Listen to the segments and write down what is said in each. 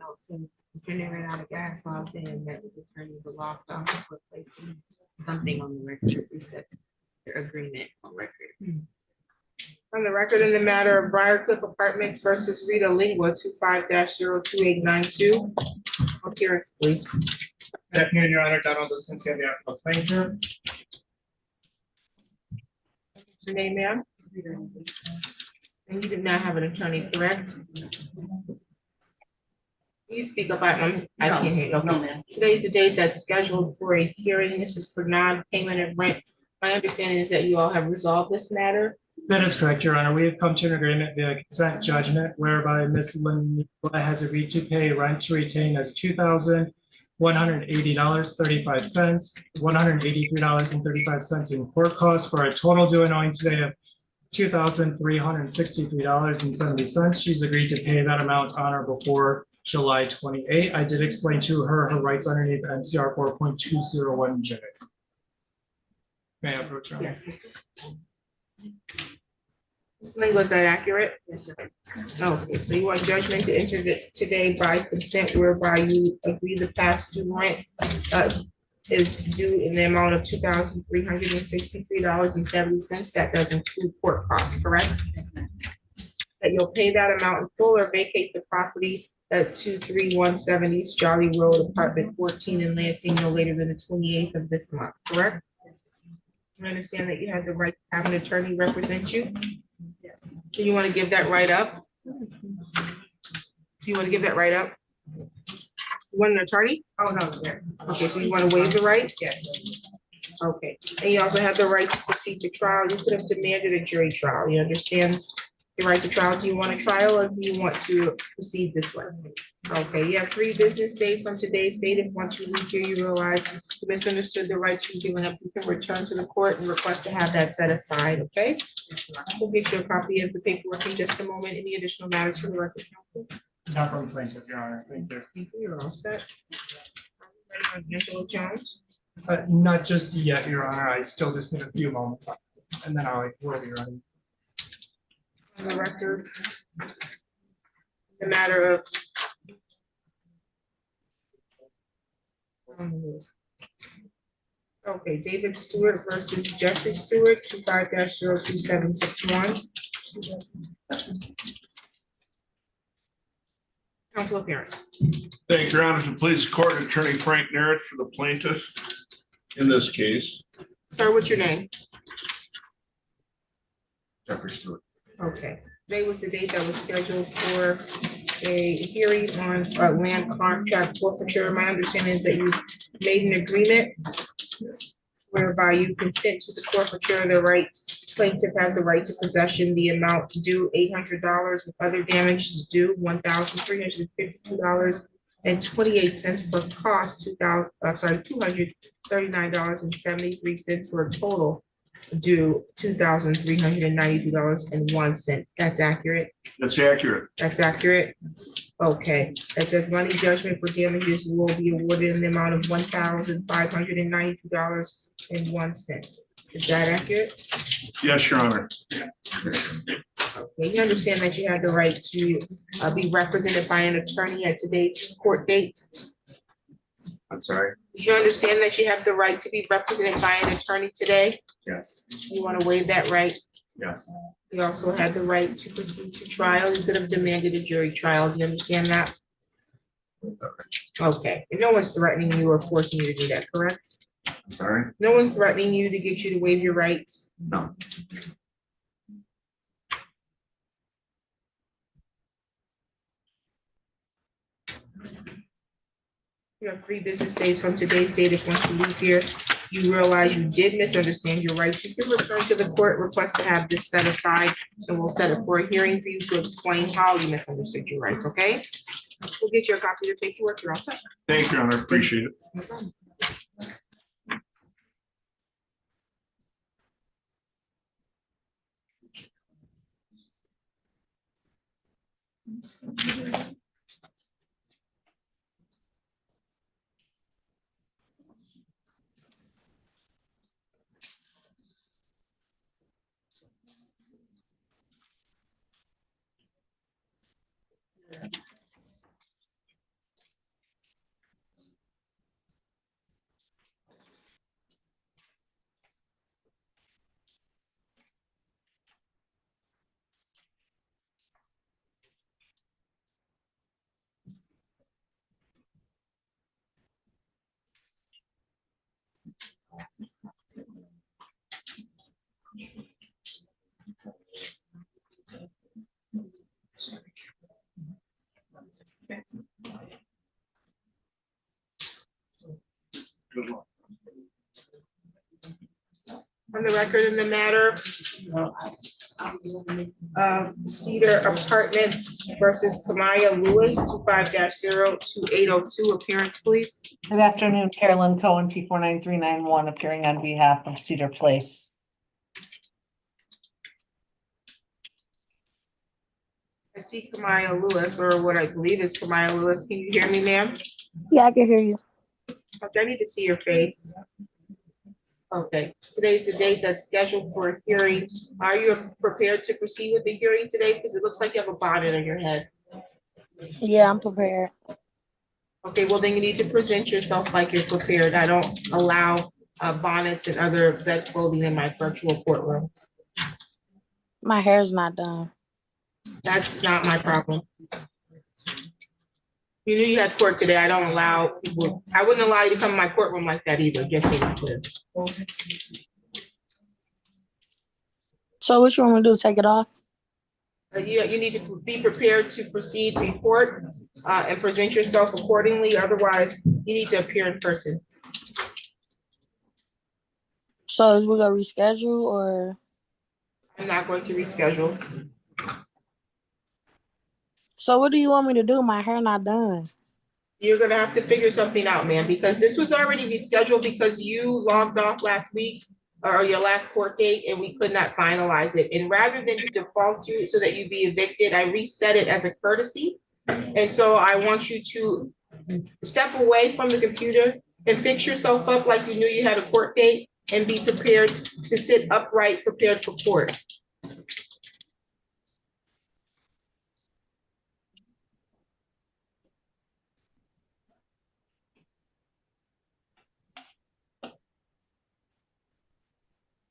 notes and defendant ran out of gas while I was saying that the attorney was locked off for placing something on the record to reset their agreement on record. On the record in the matter of Briarcliff Apartments versus Rita Lingua, 25-02892. Appearance, please. Good afternoon, Your Honor. Donald Osinski on behalf of the plaintiff. What's your name, ma'am? And you do not have an attorney, correct? Can you speak up? I can't hear you. Okay. No, ma'am. Today's the date that's scheduled for a hearing. This is for non-payment of rent. My understanding is that you all have resolved this matter. That is correct, Your Honor. We have come to an agreement via consent judgment whereby Ms. Lynn has agreed to pay rent to retain as $2,180.35, $183.35 in court costs for a total due and owing today of $2,363.70. She's agreed to pay that amount on or before July 28. I did explain to her her rights underneath MCR 4.201J. May I approach, Your Honor? Yes. Ms. Lingua, is that accurate? Yes, sir. Okay, so you want judgment to enter today by consent whereby you agree the past due rent is due in the amount of $2,363.70. That does include court costs, correct? That you'll pay that amount in full or vacate the property at 23170 East Jolly Road, apartment 14 in Lansing, no later than the 28th of this month, correct? You understand that you have the right to have an attorney represent you? Do you want to give that right up? Do you want to give that right up? You want an attorney? Oh, no, yeah. Okay, so you want to waive the right? Yes. Okay, and you also have the right to proceed to trial. You could have demanded a jury trial. You understand your right to trial? Do you want a trial or do you want to proceed this way? Okay, you have 3 business days from today's date. If once you leave here, you realize you misunderstood the rights you've given up, you can return to the court and request to have that set aside, okay? We'll get you a copy of the paperwork in just a moment. Any additional matters for the record, counsel? Not from plaintiff, Your Honor. Thank you. Thank you. You're all set. Ready on Angela Jones? Not just yet, Your Honor. I still just need a few moments, and then I will be ready. On the record, the matter of okay, David Stewart versus Jeffrey Stewart, 25-02761. Counsel appearance. Thank you, Your Honor. To please court attorney Frank Merritt for the plaintiff in this case. Sir, what's your name? Jeffrey Stewart. Okay, today was the date that was scheduled for a hearing on land contract forfeiture. My understanding is that you made an agreement whereby you consent to the forfeiture. The right plaintiff has the right to possession, the amount due $800 with other damages due $1,352.28 plus cost $239.73 for a total due $2,392.01. That's accurate. That's accurate. That's accurate. Okay, that says money judgment for damages will be awarded in the amount of $1,592.01. Is that accurate? Yes, Your Honor. Okay, you understand that you have the right to be represented by an attorney at today's court date? I'm sorry. Do you understand that you have the right to be represented by an attorney today? Yes. You want to waive that right? Yes. You also had the right to proceed to trial. You could have demanded a jury trial. Do you understand that? Okay, and no one's threatening you or forcing you to do that, correct? I'm sorry. No one's threatening you to get you to waive your rights. No. You have 3 business days from today's date. If once you leave here, you realize you did misunderstand your rights, you can return to the court, request to have this set aside, and we'll set it for a hearing for you to explain how you misunderstood your rights, okay? We'll get you a copy of the paperwork. You're all set. Thank you, Your Honor. Appreciate it. No problem. Good luck. On the record in the matter of Cedar Apartments versus Kamaya Lewis, 25-02802, appearance, please. Good afternoon, Carolyn Cohen, P49391, appearing on behalf of Cedar Place. I see Kamaya Lewis, or what I believe is Kamaya Lewis. Can you hear me, ma'am? Yeah, I can hear you. Okay, I need to see your face. Okay, today's the date that's scheduled for a hearing. Are you prepared to proceed with the hearing today? Because it looks like you have a bonnet on your head. Yeah, I'm prepared. Okay, well, then you need to present yourself like you're prepared. I don't allow bonnets and other bed clothing in my virtual courtroom. My hair's not done. That's not my problem. You knew you had court today. I don't allow people, I wouldn't allow you to come in my courtroom like that either, just so you're clear. So what you want me to do, take it off? You need to be prepared to proceed in court and present yourself accordingly. Otherwise, you need to appear in person. So is we gonna reschedule or? I'm not going to reschedule. So what do you want me to do? My hair not done. You're gonna have to figure something out, man, because this was already rescheduled because you logged off last week or your last court date and we could not finalize it. And rather than to default you so that you be evicted, I reset it as a courtesy. And so I want you to step away from the computer and fix yourself up like you knew you had a court date and be prepared to sit upright, prepared for court.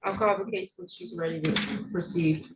I'll call the case when she's ready to proceed.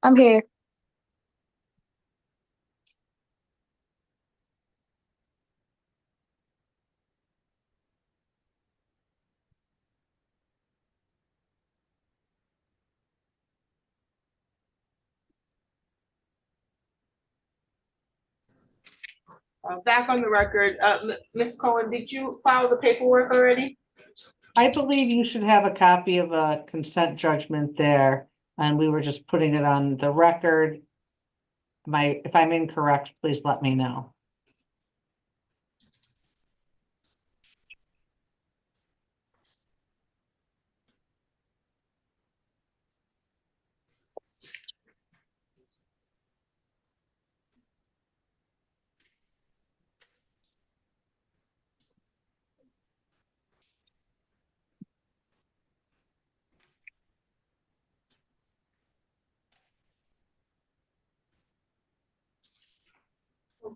I'm here. Back on the record, Ms. Cohen, did you file the paperwork already? I believe you should have a copy of a consent judgment there, and we were just putting it on the record. If I'm incorrect, please let me know.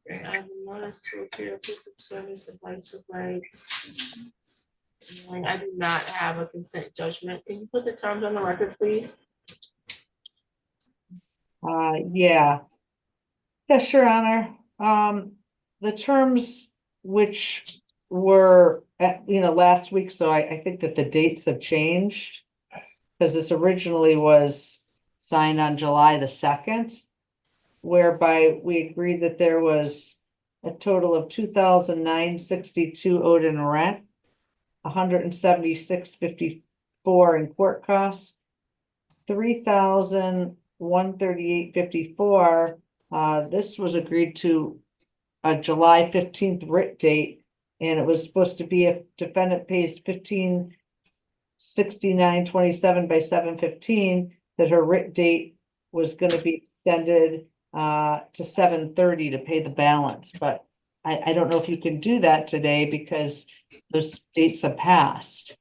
Okay, I have a notice to appear proof of service of rights of rights. And I do not have a consent judgment. Can you put the terms on the record, please? Yeah. Yes, Your Honor. The terms which were, last week, so I think that the dates have changed. Because this originally was signed on July the 2nd, whereby we agreed that there was a total of $2,962 owed in rent, $176.54 in court costs, $3,138.54. This was agreed to a July 15th writ date, and it was supposed to be if defendant pays $1,569.27 by 7/15, that her writ date was going to be extended to 7/30 to pay the balance. But I don't know if you can do that today because those dates have passed.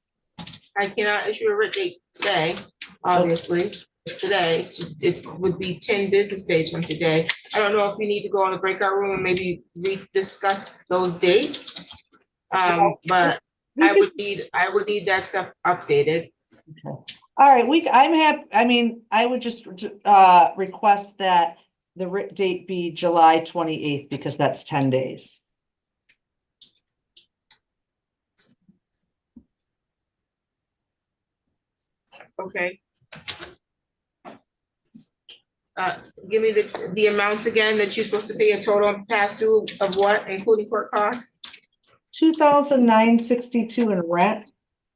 I cannot issue a writ date today, obviously. It's today, it would be 10 business days from today. I don't know if you need to go in the breakout room and maybe rediscuss those dates. But I would need that stuff updated. All right, I would just request that the writ date be July 28th because that's 10 days. Okay. Give me the amounts again that you're supposed to pay, a total past due of what, including court costs? $2,962 in rent,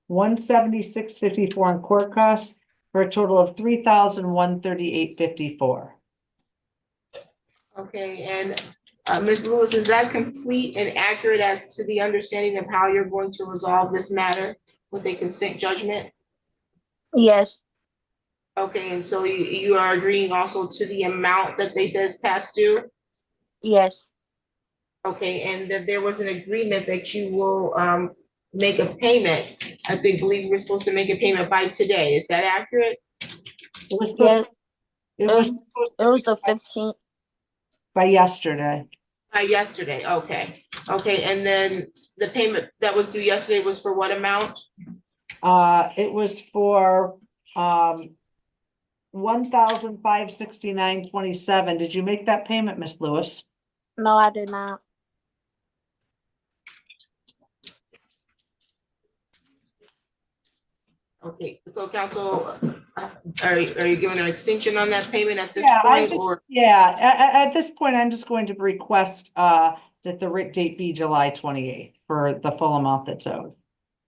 $176.54 in court costs, for a total of $3,138.54. Okay, and Ms. Lewis, is that complete and accurate as to the understanding of how you're going to resolve this matter with a consent judgment? Yes. Okay, and so you are agreeing also to the amount that they says past due? Yes. Okay, and that there was an agreement that you will make a payment. I believe we're supposed to make a payment by today. Is that accurate? Yes. It was It was the 15th. by yesterday. By yesterday, okay. Okay, and then the payment that was due yesterday was for what amount? It was for $1,569.27. Did you make that payment, Miss Lewis? No, I did not. Okay, so counsel, are you giving an extension on that payment at this Yeah, point, or? at this point, I'm just going to request that the writ date be July 28th for the full amount that's owed.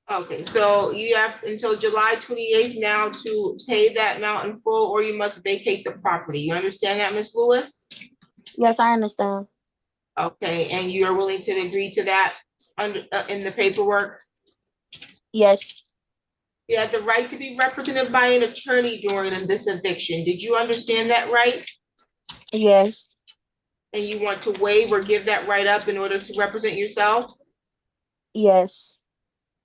Okay, so you have until July 28th now to pay that amount in full, or you must vacate the property. You understand that, Ms. Lewis? Yes, I understand. Okay, and you are willing to agree to that under in the paperwork? Yes. You have the right to be represented by an attorney during this eviction. Did you understand that right? Yes. And you want to waive or give that right up in order to represent yourself? Yes.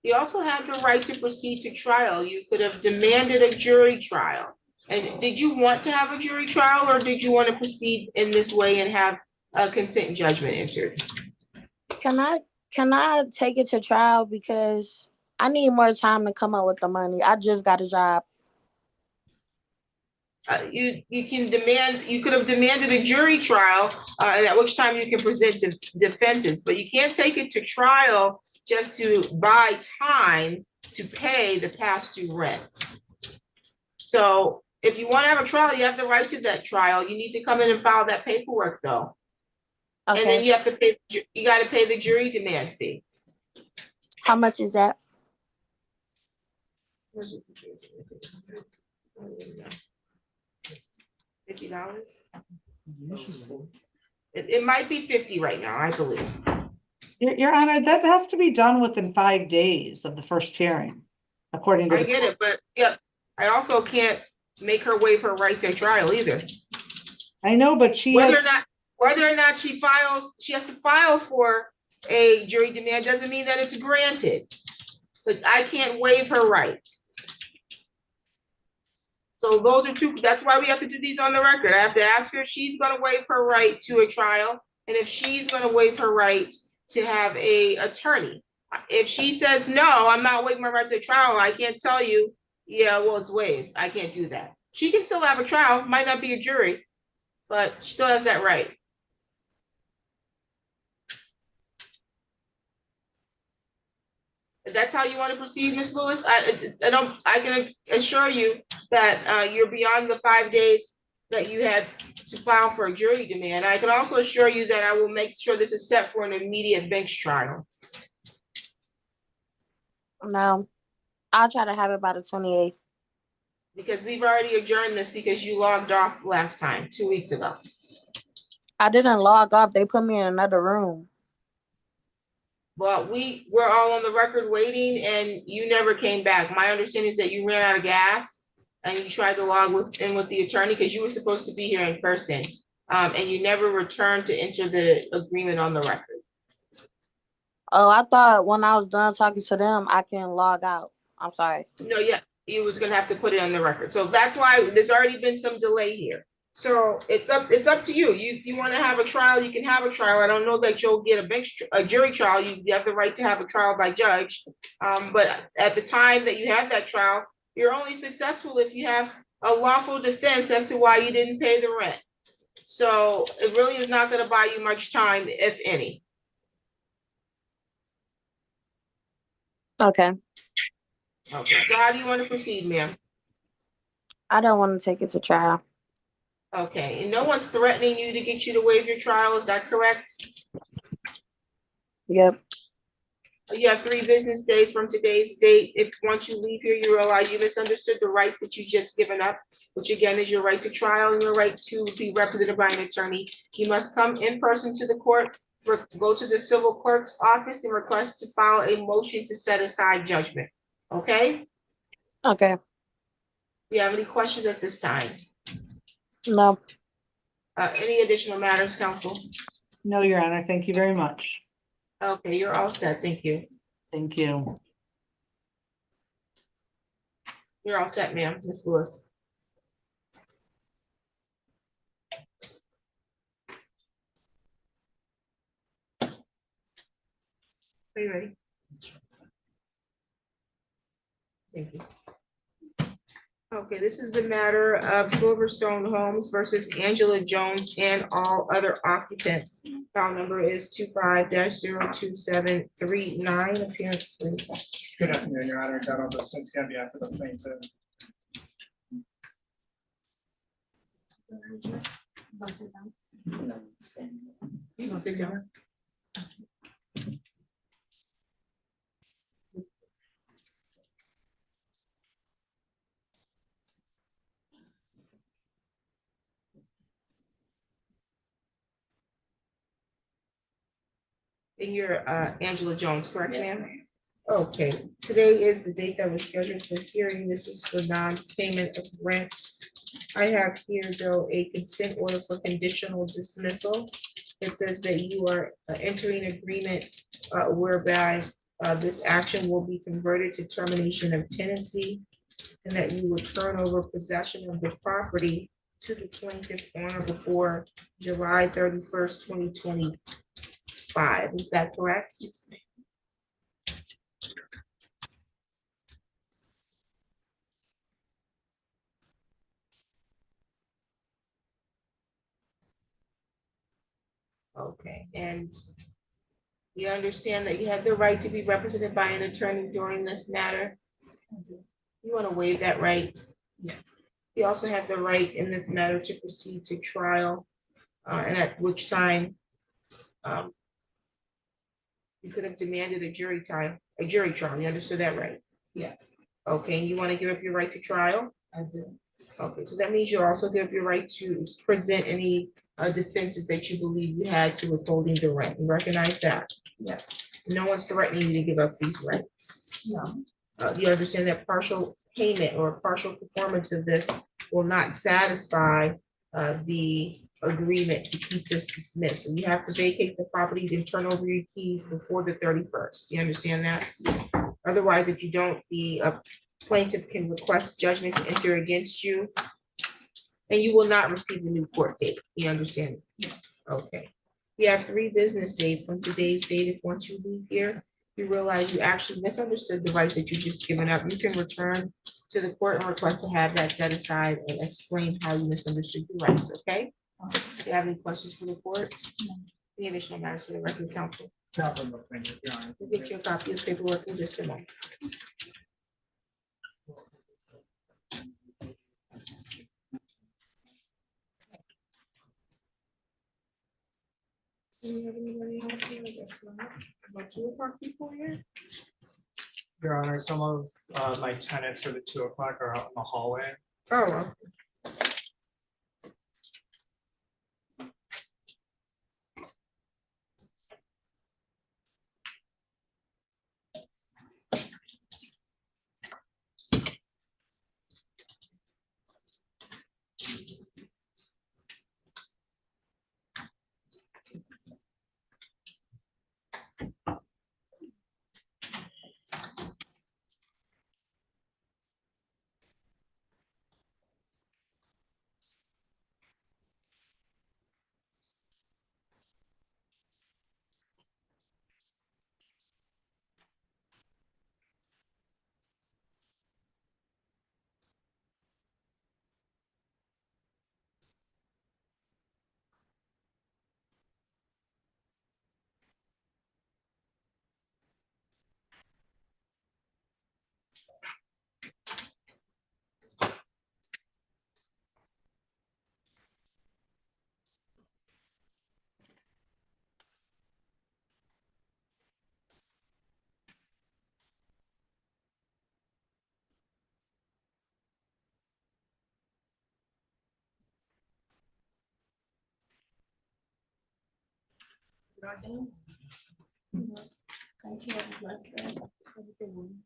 You also have the right to proceed to trial. You could have demanded a jury trial. And did you want to have a jury trial, or did you want to proceed in this way and have a consent judgment entered? Can I take it to trial because I need more time to come up with the money. I just got a job. You can demand, you could have demanded a jury trial, and at which time you can present defenses, but you can't take it to trial just to buy time to pay the past due rent. So if you want to have a trial, you have the right to that trial. You need to come in and file that paperwork though. And then Okay, you have to pay, you gotta pay the jury demand fee. how much is that? $50? It might be 50 right now, I believe. Your Honor, that has to be done within 5 days of the first hearing, according to I the. get it, but yeah, I also can't make her waive her right to trial either. I know, but she has, Whether or not she files, she has to file for a jury demand doesn't mean that it's granted. But I can't waive her right. So those are two, that's why we have to do these on the record. I have to ask her if she's gonna waive her right to a trial, and if she's gonna waive her right to have a attorney. If she says, no, I'm not waiving my right to a trial, I can't tell you, yeah, well, it's waived. I can't do that. She can still have a trial, might not be a jury, but she still has that right. If that's how you want to proceed, Ms. Lewis, I can assure you that you're beyond the 5 days that you had to file for a jury demand. I can also assure you that I will make sure this is set for an immediate bench trial. No, I'll try to have it by the 28th. Because we've already adjourned this because you logged off last time, 2 weeks ago. I didn't log off. They put me in another room. Well, we're all on the record waiting and you never came back. My understanding is that you ran out of gas and you tried to log in with the attorney because you were supposed to be here in person. And you never returned to enter the agreement on the record. Oh, I thought when I was done talking to them, I can log out. I'm sorry. No, yeah, you was gonna have to put it on the record. So that's why there's already been some delay here. So it's up to you. If you want to have a trial, you can have a trial. I don't know that you'll get a jury trial. You have the right to have a trial by judge. But at the time that you have that trial, you're only successful if you have a lawful defense as to why you didn't pay the rent. So it really is not gonna buy you much time, if any. Okay. Okay, so how do you want to proceed, ma'am? I don't want to take it to trial. Okay, and no one's threatening you to get you to waive your trial, is that correct? Yep. You have 3 business days from today's date. If once you leave here, you realize you misunderstood the rights that you just given up, which again is your right to trial and your right to be represented by an attorney. You must come in person to the court, go to the civil clerk's office and request to file a motion to set aside judgment. Okay? Okay. Do you have any questions at this time? No. Any additional matters, counsel? no, Your Honor, thank you very much. Okay, you're all set. Thank you. Thank you. You're all set, ma'am. Ms. Lewis. Are you ready? Thank you. Okay, this is the matter of Silverstone Homes versus Angela Jones and all other occupants. File number is 25-02739. Appearance, please. Good afternoon, Your Honor. Donald Basinski on behalf of the plaintiff. You want to sit down? And you're Angela Jones, correct, ma'am? Okay, today is the date that was scheduled for hearing. This is for non-payment of rent. I have here, though, a consent order for conditional dismissal. It says that you are entering agreement whereby this action will be converted to termination of tenancy and that you will turn over possession of the property to the plaintiff on or before July 31st, 2025. Is that correct? Yes, ma'am. Okay, and you understand that you have the right to be represented by an attorney during this matter? You want to waive that right? Yes. You also have the right in this matter to proceed to trial, and at which time you could have demanded a jury trial. You understood that, right? Yes, Okay, and you want to give up your right to trial? I do. Okay, so that means you also give your right to present any defenses that you believe you had to withholding the rent. You recognize that? Yes. No one's threatening you to give up these rights. No. You understand that partial payment or partial performance of this will not satisfy the agreement to keep this dismissed. So you have to vacate the property and turn over your keys before the 31st. You understand that? Otherwise, if you don't, the plaintiff can request judgment to enter against you, and you will not receive a new court date. You understand? Yes. Okay. You have 3 business days from today's date. If once you leave here, you realize you actually misunderstood the rights that you just given up, you can return to the court and request to have that set aside and explain how you misunderstood your rights, okay? Do you have any questions for the court? Any additional matters for the record, counsel? Nothing but thank you, Your Honor. We'll get you a copy of the paperwork in just a moment. Do you have anybody else here? I guess not. About 2 o'clock people here? Your Honor, some of my tenants for the 2 o'clock are out in the hallway. Oh, well. Thank you. Have a blessed day. Have a good one.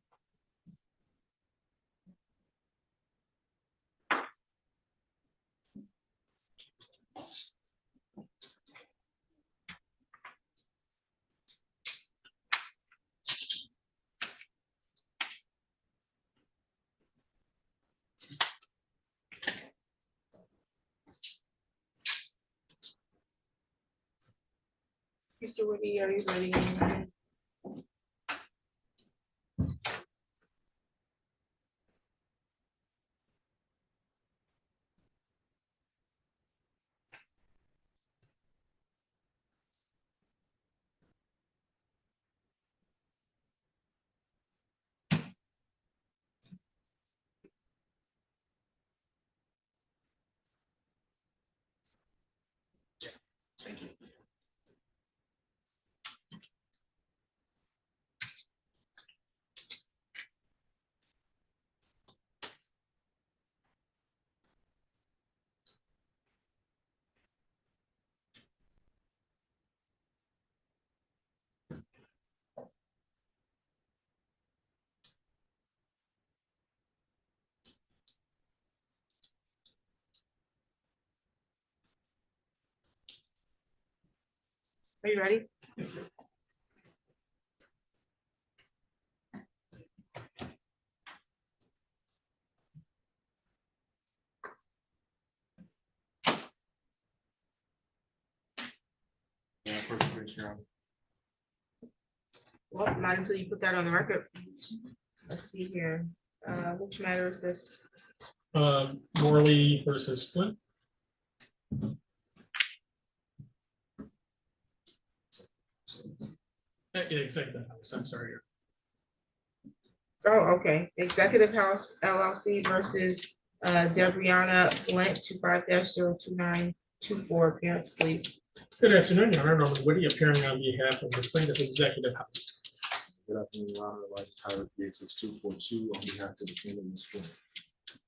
Mr. Woody, are you ready? Thank you. Are you ready? Yes, sir. Yeah, first place, Your Honor. Well, not until you put that on the record. Let's see here. Which matter is this? Morley versus Flint. Yeah, executive house, I'm sorry. Oh, okay. Executive House LLC versus Debriana Flint, 25-02924. Appearance, please. Good afternoon, Your Honor. Norman Whitty appearing on behalf of the plaintiff executive house. Good afternoon, Your Honor. Elijah Tyler, PA-6242, on behalf of the defendant, Flint.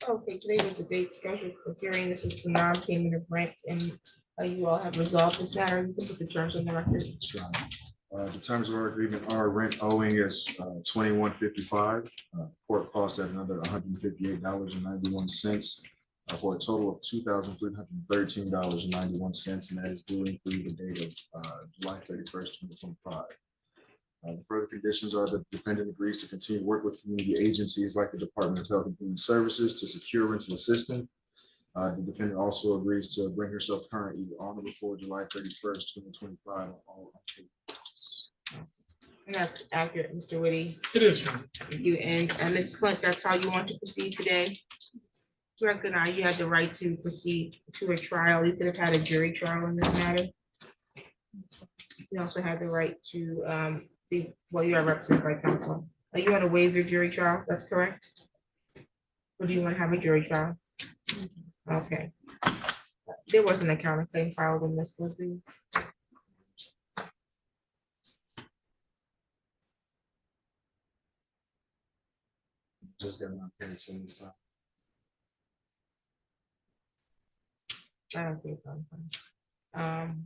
Okay, today was the date scheduled for hearing. This is for non-payment of rent, and you all have resolved this matter. You can put the terms on the record. That's right. The terms of our agreement are rent owing is $21.55. Court costs at another $158.91 for a total of $2,313.91, and that is due through the date of July 31st, 2025. The further conditions are that the defendant agrees to continue to work with community agencies like the Department of Health and Human Services to secure rental assistance. The defendant also agrees to bring herself current either on or before July 31st, 2025 on all unpaid bills. And that's accurate, Mr. Whitty. It is, Your Honor. Thank you. And Ms. Flint, that's how you want to proceed today? To recognize you had the right to proceed to a trial. You could have had a jury trial in this matter. You also had the right to you are represented by counsel. Are you want to waive your jury trial? That's correct? Or do you want to have a jury trial? Okay. There wasn't a counterclaim filed in this, was there? Just getting on payment this time. I don't see a counterclaim.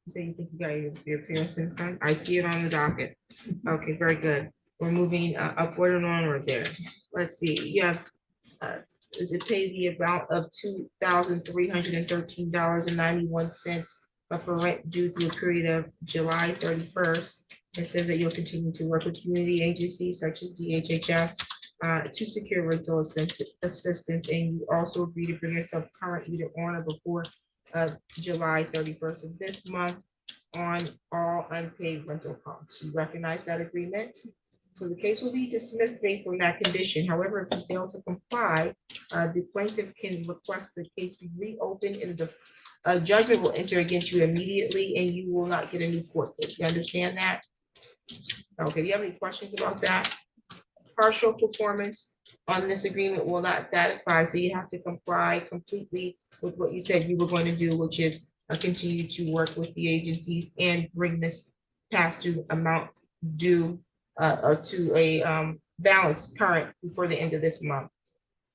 So you think you got your appearances done? I see it on the docket. Okay, very good. We're moving upward and onward there. Let's see, you have, is it pay the amount of $2,313.91 for rent due through a period of July 31st. It says that you'll continue to work with community agencies such as DHHS to secure rental assistance, and you also agree to bring yourself current either on or before July 31st of this month on all unpaid rental costs. You recognize that agreement? So the case will be dismissed based on that condition. However, if you fail to comply, the plaintiff can request the case be reopened and a judgment will enter against you immediately and you will not get a new court case. You understand that? Okay, do you have any questions about that? Partial performance on this agreement will not satisfy, so you have to comply completely with what you said you were going to do, which is continue to work with the agencies and bring this past due amount due to a balance current before the end of this month.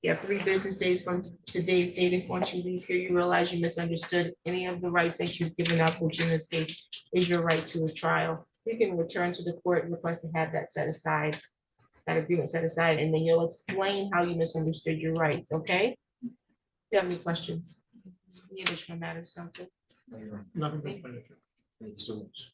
You have 3 business days from today's date. If once you leave here, you realize you misunderstood any of the rights that you've given up, which in this case is your right to a trial, you can return to the court and request to have that set aside, that agreement set aside, and then you'll explain how you misunderstood your rights, okay? Do you have any questions? Any additional matters, counsel? Nothing but pleasure. Thank you so much.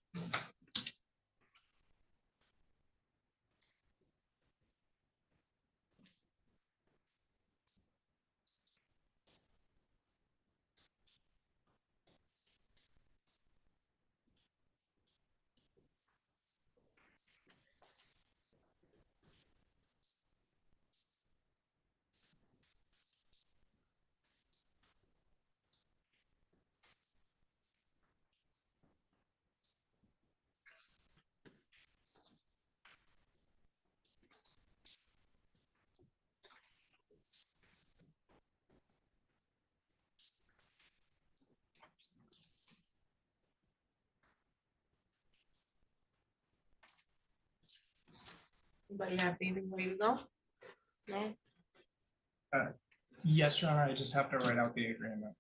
Anybody have anything ready to go? No? Yes, Your Honor, I just have to write out the agreement.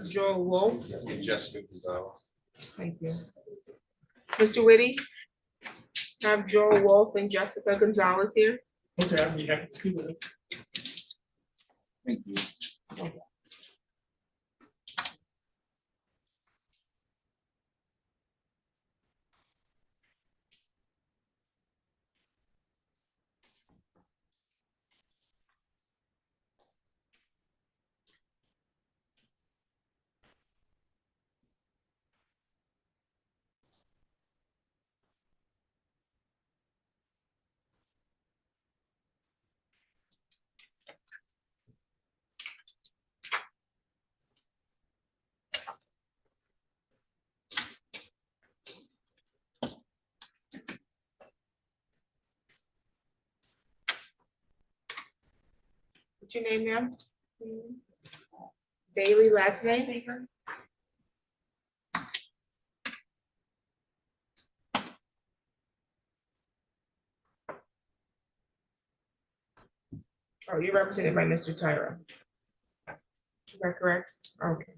Joel Wolf, Jessica Gonzalez. thank you. Mr. Whitty, have Joel Wolf and Jessica Gonzalez here. Okay, I'd be happy to do it. Thank you. What's your name, ma'am? Bailey, last name? Oh, you're represented by Mr. Tyra. Is that correct? Okay.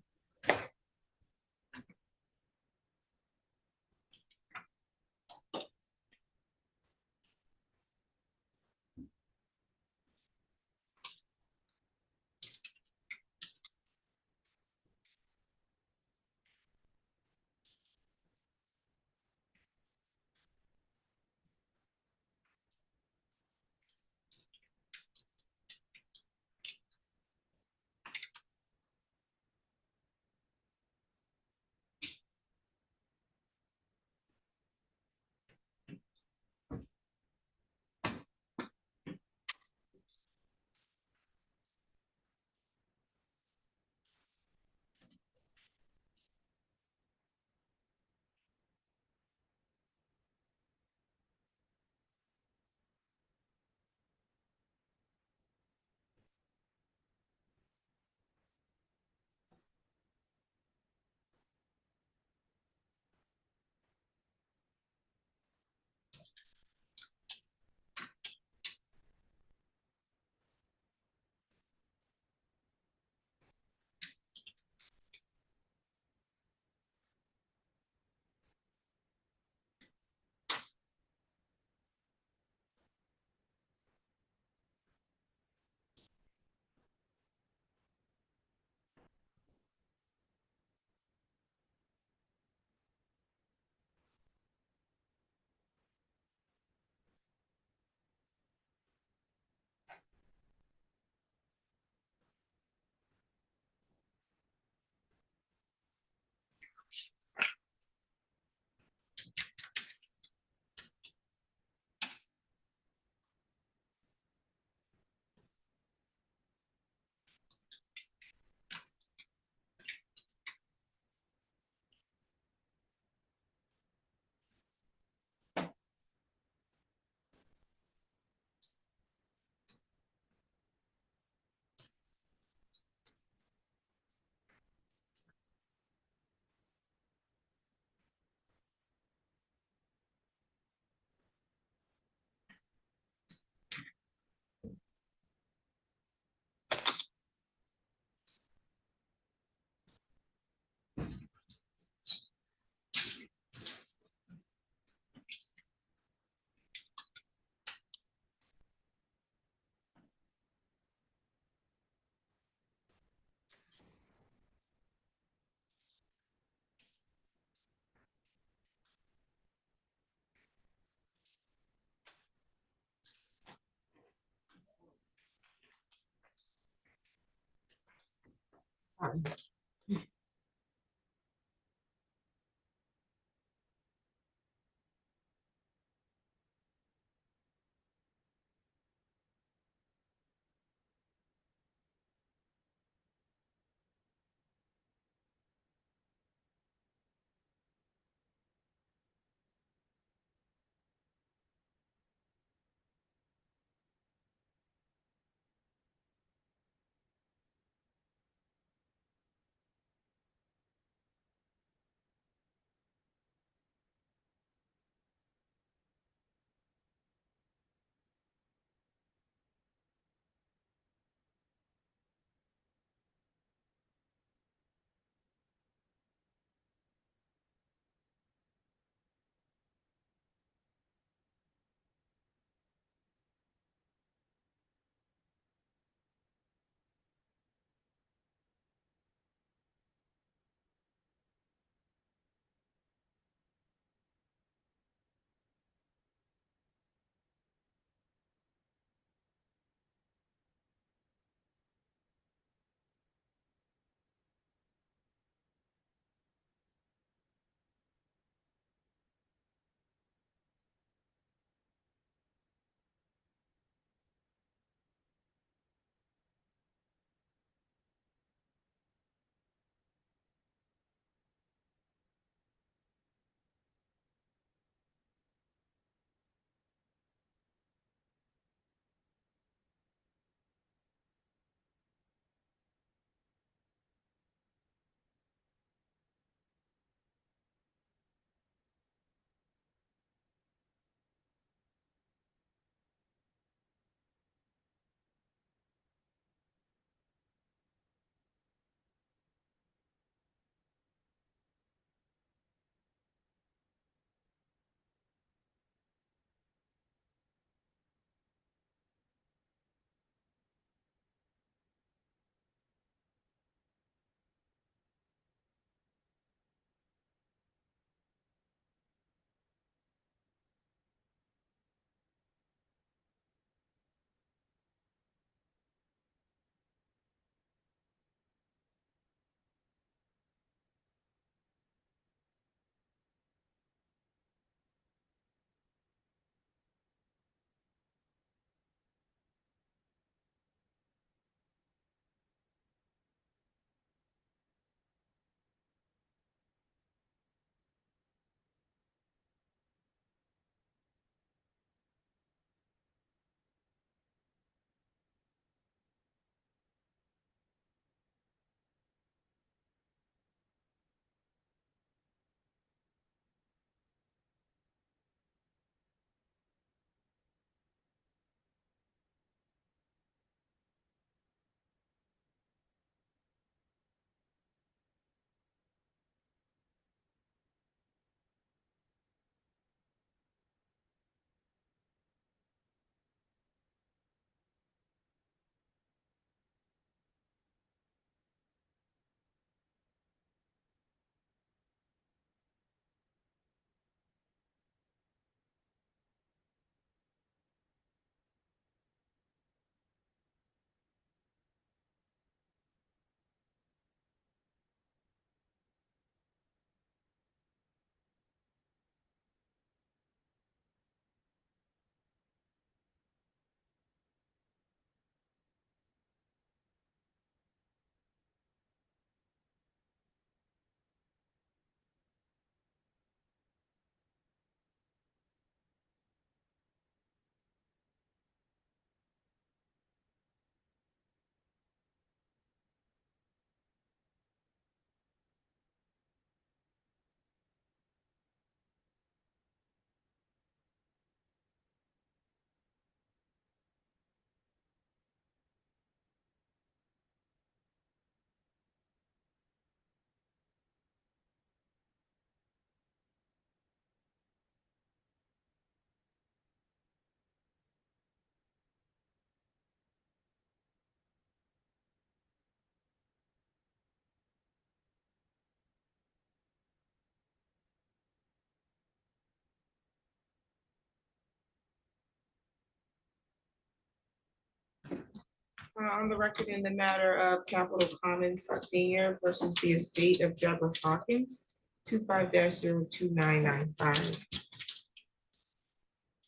On the record in the matter of Capital Commons Senior versus the estate of Deborah Hawkins, 25-02995.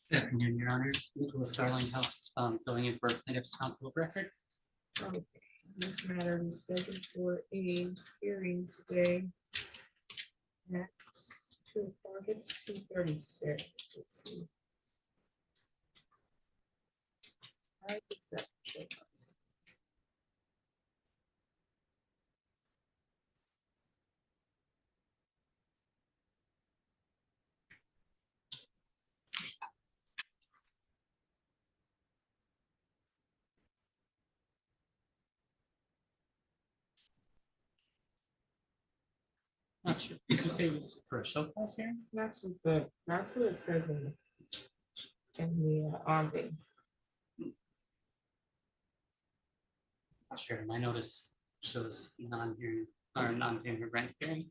Good afternoon, Your Honor. Nicholas Darling House, filling in for plaintiff's counsel of record. Okay, this matter is scheduled for a hearing today. At 2 o'clock, it's 2:36. Let's see. All right, accept. Not sure. Did you say it was for a show cause hearing? That's what it says in the thing. Not sure. My notice shows non-hearing or non-payment rent hearing.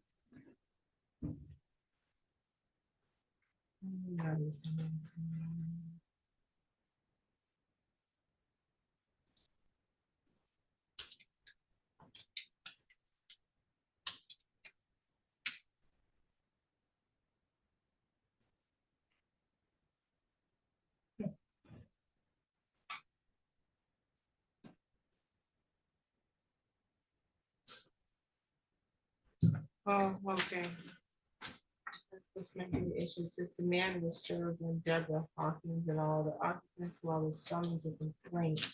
Oh, okay. This may be the issue, since demand was served on Deborah Hawkins and all the occupants while the summons of complaint.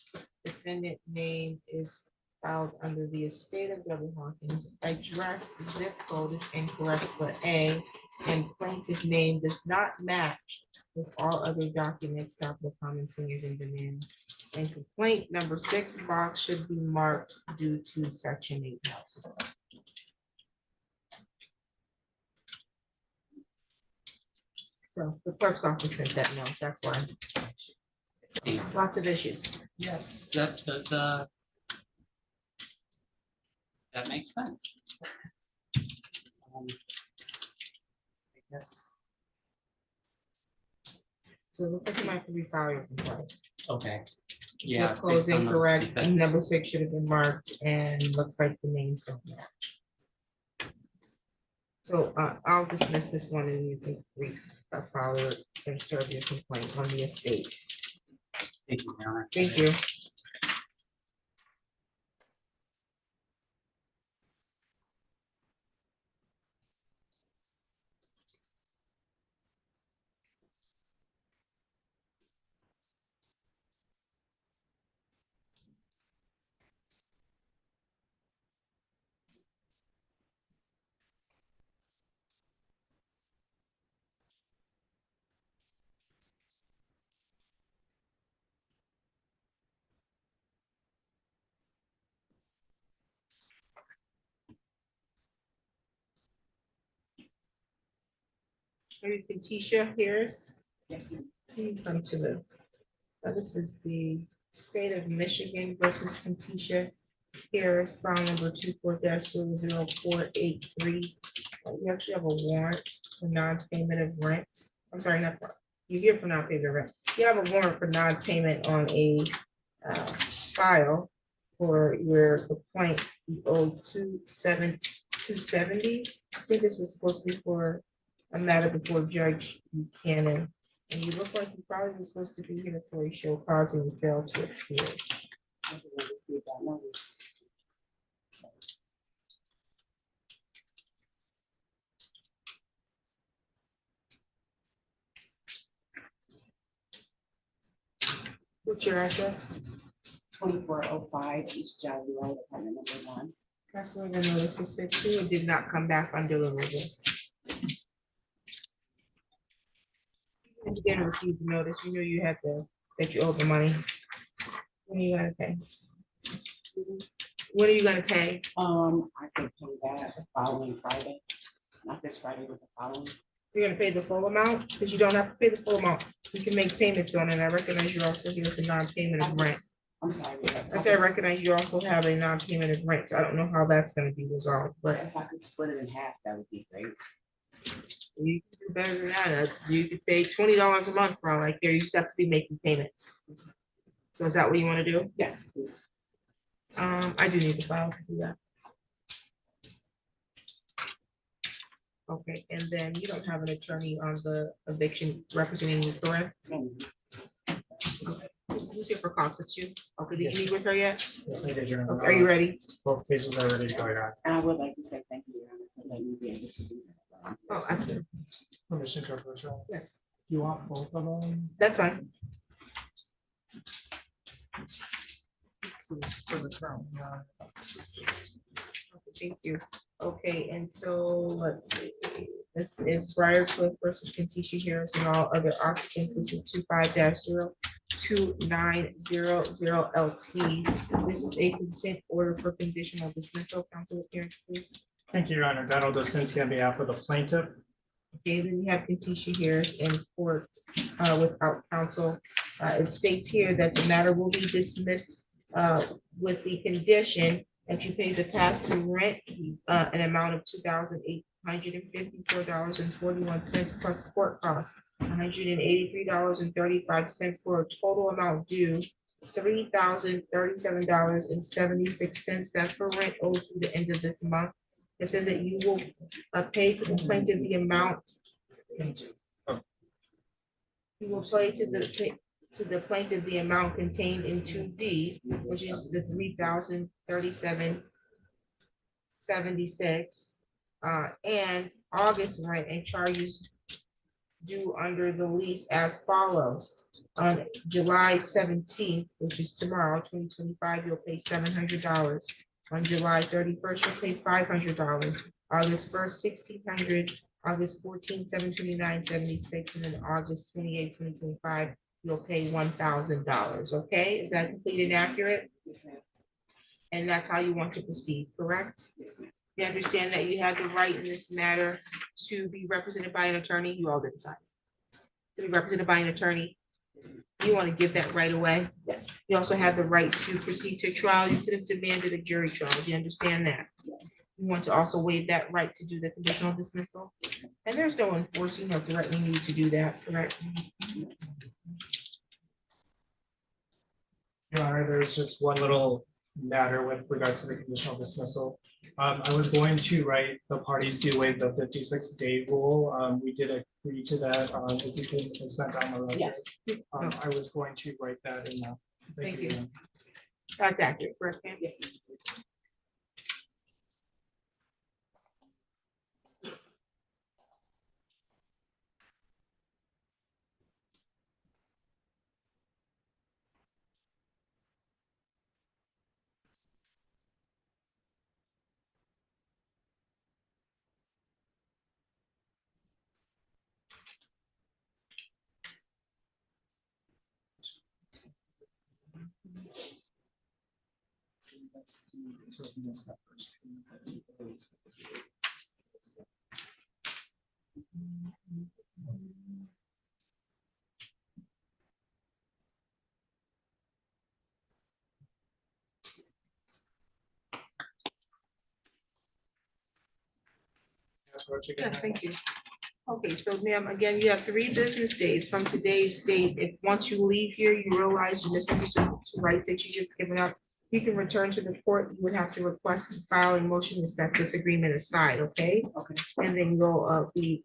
Defendant name is filed under the estate of Deborah Hawkins. Address zip code is incorrect for A, and plaintiff name does not match with all other documents Capital Commons Seniors in demand. And complaint number 6 box should be marked due to section 8 house. So the clerk's office sent that note, that's why. Lots of issues. Yes, that does, that makes sense. I guess, So it looks like you might have to refile your complaint. okay. Yeah. Zip code's based on those incorrect, and defects. number 6 should have been marked, and looks like the names don't match. So I'll dismiss this one and you can refile it and serve your complaint on the estate. Thank you, Your Honor. Thank you. Maybe Katisha Harris. Yes. Can you come to the, this is the state of Michigan versus Katisha Harris, file number 24-00483. You actually have a warrant for non-payment of rent. I'm sorry, not, you're here for non-payment of rent. You have a warrant for non-payment on a file for your complaint, O27270. I think this was supposed to be for a matter before Judge Buchanan. And you look like you probably was supposed to be here for a show cause and you failed to appear. What's your address? 2405 East Jolly Road, apartment number 1. That's where the notice was sent to. It did not come back undeliverable. You didn't receive the notice. You knew you had that you owed the money. When are you gonna pay? When are you gonna pay? I can pay that the following Friday, not this Friday, but the following. You're gonna pay the full amount? Because you don't have to pay the full amount. You can make payments on it. I recognize you're also here for non-payment of rent. I'm sorry. I said, I recognize you also have a non-payment of rent. So I don't know how that's gonna be resolved, but If I could split it in half, that would be great. you can do better than that. You could pay $20 a month for all like there. You just have to be making payments. So is that what you want to do? Yes, please. I do need the file to do that. Okay, and then you don't have an attorney on the eviction representing you, correct? Who's here for Cox? It's you. Okay, did you meet with her yet? Yes, I did, Your Honor. Okay, are you ready? Both cases are ready to go, Your Honor. And I would like to say thank you, Your Honor, for letting me be able to do that. Oh, absolutely. Permission to approach, Your Honor. Yes, You want both of them? that's fine. For the crown, Your Honor. Thank you. Okay, and so let's see. This is Briarcliff versus Kentisha Harris and all other occupants. This is 25-02900 LT. This is a consent order for conditional dismissal. Counsel appearance, please. Thank you, Your Honor. Donald Osinski on behalf of the plaintiff. Okay, then we have Kentisha Harris in court without counsel. It states here that the matter will be dismissed with the condition that you pay the past due rent an amount of $2,854.41 plus court costs, $183.35 for a total amount due $3,037.76. That's for rent owed through the end of this month. It says that you will pay to the plaintiff the amount. You will pay to the plaintiff the amount contained in 2D, which is the $3,037.76, and August rent and charges due under the lease as follows. On July 17th, which is tomorrow, 2025, you'll pay $700. On July 31st, you'll pay $500. August 1st, $1,600. August 14th, $729.76, and then August 28th, 2025, you'll pay $1,000. Okay, is that complete and accurate? And that's how you want to proceed, correct? You understand that you have the right in this matter to be represented by an attorney. You all decide to be represented by an attorney. You want to give that right away. You also have the right to proceed to trial. You could have demanded a jury trial. Do you understand that? You want to also waive that right to do the conditional dismissal. And there's no enforcing or threatening you to do that, correct? Your Honor, there's just one little matter with regards to the conditional dismissal. I was going to write the parties do waive the 56-day rule. We did agree to that. If you can consent on the record. Yes. I was going to write that in. Thank you. That's accurate, correct? Pam? Yes. That's what you Yeah, can. thank you. Okay, so ma'am, again, you have 3 business days from today's date. If once you leave here, you realize you misunderstood the rights that you just given up, you can return to the court. You would have to request to file a motion to set this agreement aside, okay? Okay. And then you'll be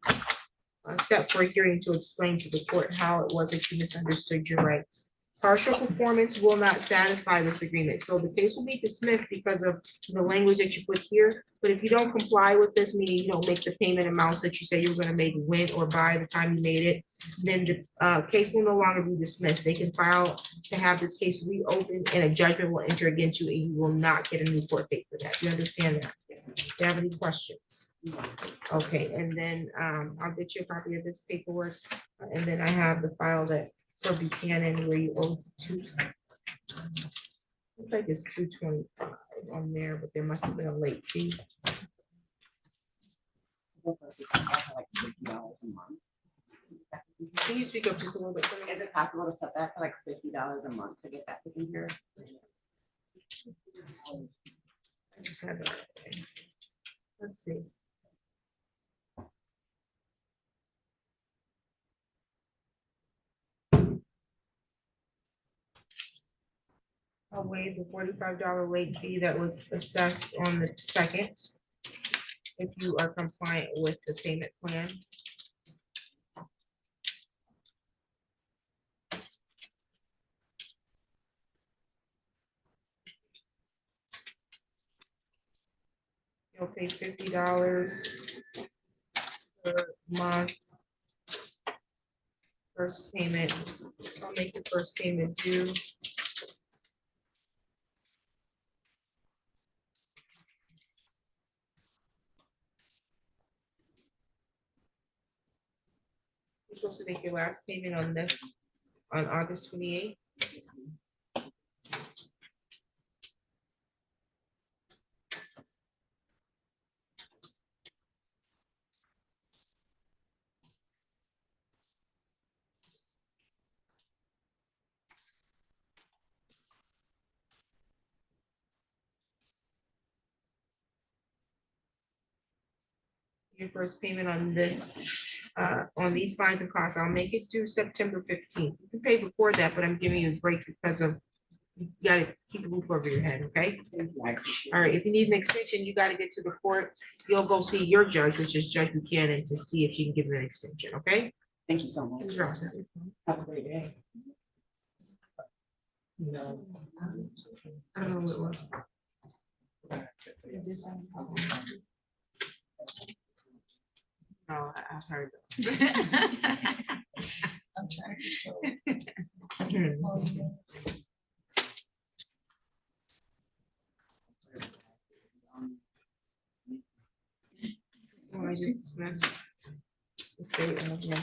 set for a hearing to explain to the court how it was that you misunderstood your rights. Partial performance will not satisfy this agreement, so the case will be dismissed because of the language that you put here. But if you don't comply with this, meaning you don't make the payment amounts that you say you were gonna make when or by the time you made it, then the case will no longer be dismissed. They can file to have this case reopened and a judgment will enter against you and you will not get a new court date for that. Do you understand that? Yes, ma'am. Do you have any questions? Okay, and then I'll get you a copy of this paperwork. And then I have the file that for Buchanan where you owe two. Looks like it's 225 on there, but there must have been a late fee. Like $50 a month. Can you speak up just a little bit for me? Is it possible to set that for like $50 a month to get that taken care of? I just had that. Let's see. Oh, waive the $45 late fee that was assessed on the 2nd. If you are compliant with the payment plan. You'll pay $50 per month. First payment, I'll make the first payment due. You're supposed to make your last payment on this, on August 28th. Your first payment on this, on these fines and costs, I'll make it due September 15th. You can pay before that, but I'm giving you a break because of, you gotta keep a roof over your head, okay? All right, if you need an extension, you gotta get to the court. You'll go see your judge, which is Judge Buchanan, to see if she can give you an extension, okay? Thank you so much. You're all set. Have a great day. No. I don't know what it was. No, I've heard. Oh, I just dismissed the statement, yeah.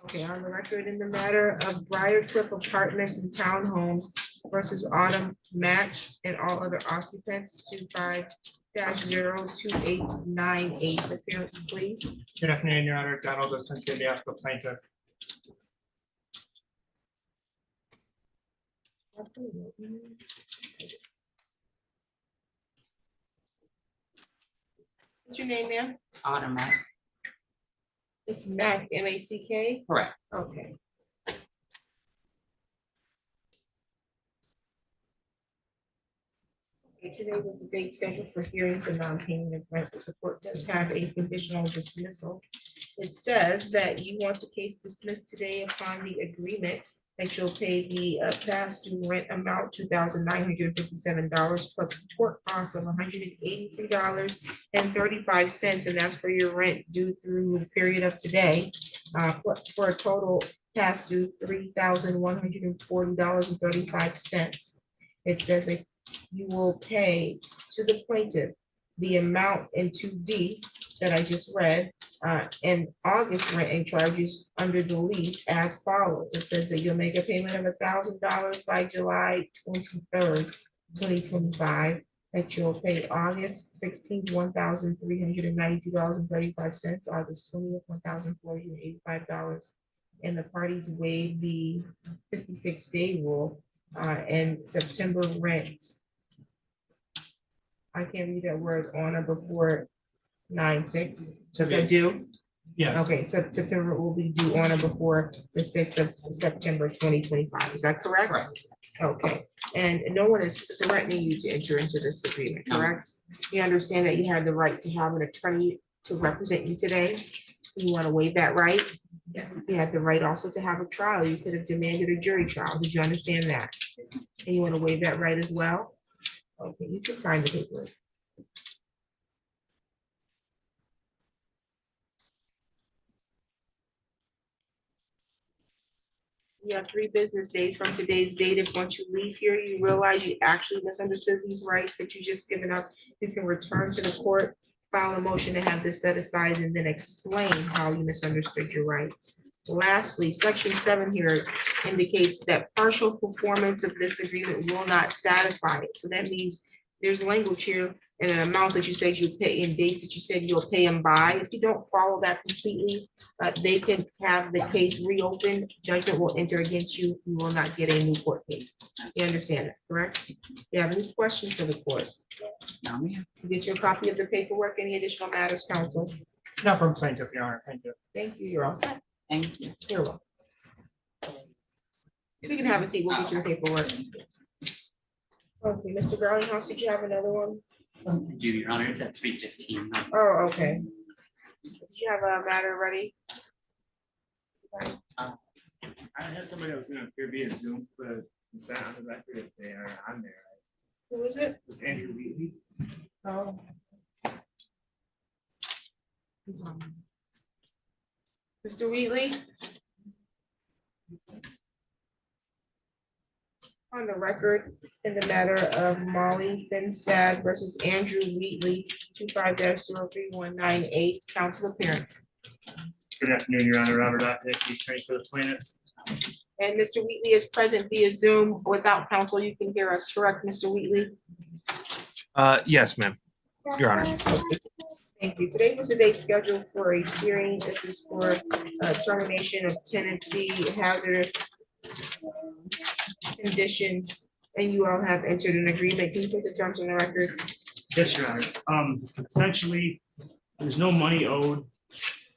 Okay, on the record in the matter of Briarcliff Apartments and Townhomes versus Autumn Match and all other occupants, 25-02898, appearance, please. Good afternoon, Your Honor. Donald Listenski on behalf of the plaintiff. What's your name, ma'am? Automatic. It's Mac, M-A-C-K? Correct. Okay. Okay, today was the date scheduled for hearing for non-payment of rent, but the court does have a conditional dismissal. It says that you want the case dismissed today upon the agreement that you'll pay the past due rent amount, $2,957 plus court costs of $183.35, and that's for your rent due through the period of today, for a total past due $3,140.35. It says that you will pay to the plaintiff the amount in 2D that I just read, and August rent and charges under the lease as follows. It says that you'll make a payment of $1,000 by July 23rd, 2025, that you'll pay August 16th, $1,392.35, August 20th, $1,485, and the parties waive the 56-day rule, and September rent. I can't read that word on or before 9/6. Does that do? Yes. Okay, so September will be due on or before the 6th of September 2025. Is that correct? Correct. Okay, and no one is threatening you to enter into this agreement, No. correct? You understand that you have the right to have an attorney to represent you today? You want to waive that right? You had the right also to have a trial. You could have demanded a jury trial. Did you understand that? And you want to waive that right as well? Okay, you can sign the paper. You have 3 business days from today's date. If once you leave here, you realize you actually misunderstood these rights that you just given up, you can return to the court, file a motion to have this set aside, and then explain how you misunderstood your rights. Lastly, section 7 here indicates that partial performance of this agreement will not satisfy it. So that means there's language here and an amount that you said you pay in dates that you said you'll pay them by. If you don't follow that completely, they can have the case reopened. Judgment will enter against you. You will not get a new court case. You understand that, correct? You have any questions for the court? No, ma'am. You get your copy of the paperwork, any additional matters, counsel? Not from plaintiff, Your Honor. Thank you. Thank you. You're all set. Thank you. You're welcome. You can have a seat, we'll get your paperwork. Okay, Mr. Garlinghouse, did you have another one? I do, Your Honor, it's at 3:15. Oh, okay. Did you have a matter ready? I had somebody that was gonna appear via Zoom, but it's not on the record if they are on there. Who is it? It's Andrew Wheatley. Oh. Mr. Wheatley? On the record, in the matter of Molly Finstad versus Andrew Wheatley, 25-03198, council appearance. Good afternoon, Your Honor. Robert Ocknick, attorney for the plaintiffs. And Mr. Wheatley is present via Zoom. Without counsel, you can hear us, correct, Mr. Wheatley? Yes, ma'am. Your Honor. Thank you. Today was the date scheduled for a hearing. This is for termination of tenancy, hazardous conditions, and you all have entered an agreement. Can you put the terms on the record? Yes, Your Honor. Essentially, there's no money owed.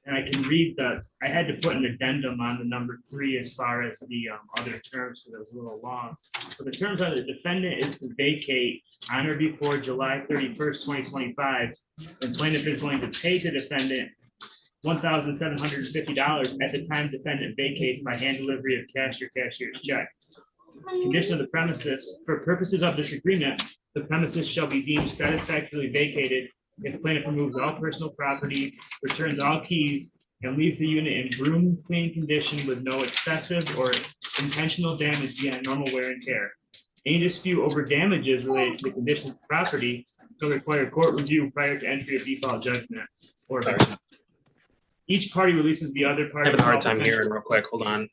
And I can read that, I had to put an addendum on the number 3 as far as the other terms, because it was a little long. So the terms are the defendant is to vacate on or before July 31st, 2025. And plaintiff is going to pay the defendant $1,750 at the time defendant vacates by hand delivery of cash or cashier's check. Condition of the premises, for purposes of this agreement, the premises shall be deemed satisfactorily vacated if plaintiff removes all personal property, returns all keys, and leaves the unit in broom clean condition with no excessive or intentional damage beyond normal wear and tear. Any dispute over damages related to the condition of the property shall require court review prior to entry of default judgment or eviction. Each party releases the other party. Having a hard time hearing real quick. Hold on.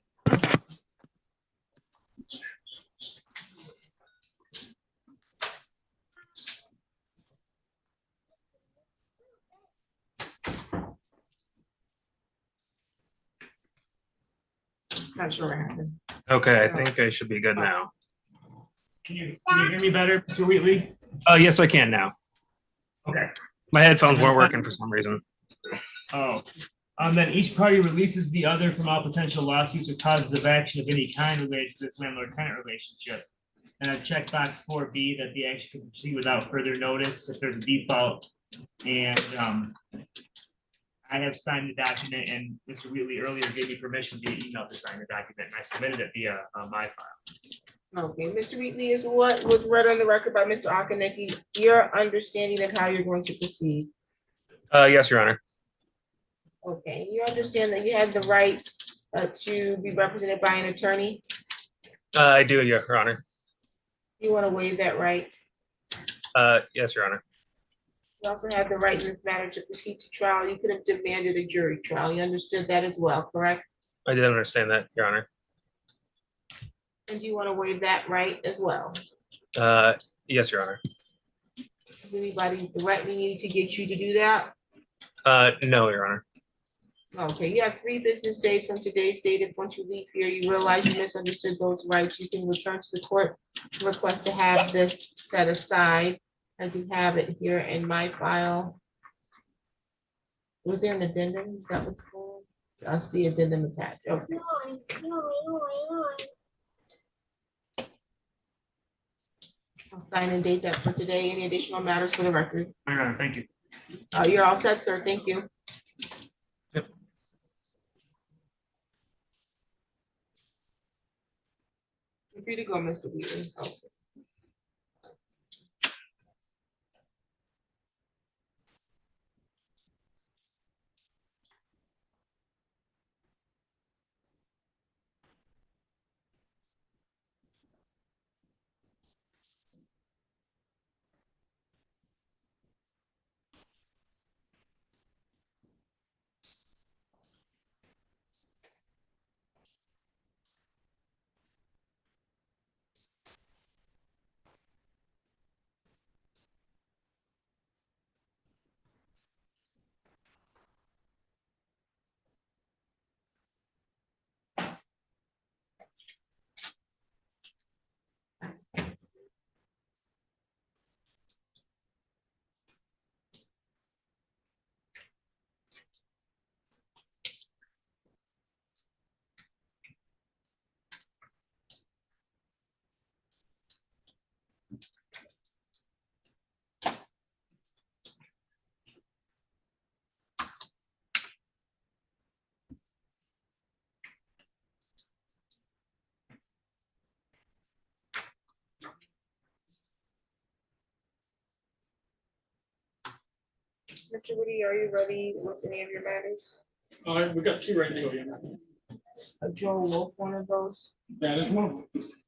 Not sure what happened. Okay, I think I should be good now. Can you hear me better, Mr. Wheatley? Yes, I can now. Okay. My headphones weren't working for some reason. Oh, then each party releases the other from all potential lawsuits or causes of action of any kind related to this landlord-tenant relationship. And I've checked box 4B that the action can proceed without further notice if there's a default. And I have signed the document, and Mr. Wheatley earlier gave me permission via email to sign the document, and I submitted it via my file. Okay, Mr. Wheatley, is what was read on the record by Mr. Akineki, your understanding of how you're going to proceed? Yes, Your Honor. Okay, you understand that you have the right to be represented by an attorney? I do, Your Honor. You want to waive that right? Yes, Your Honor. You also have the right in this matter to proceed to trial. You could have demanded a jury trial. You understood that as well, correct? I did understand that, Your Honor. And do you want to waive that right as well? Yes, Your Honor. Is anybody threatening you to get you to do that? No, Your Honor. Okay, you have 3 business days from today's date. If once you leave here, you realize you misunderstood those rights, you can return to the court, request to have this set aside. I do have it here in my file. Was there an addendum? Is that what's called? I see addendum attached. Okay. I'll sign and date that for today. Any additional matters for the record? All right, thank you. You're all set, sir. Thank you. Yep. You're free to go, Mr. Wheatley. Okay. Mr. Woody, are you ready with any of your matters? We got two right now. Joel Wolf, one of those. That is one.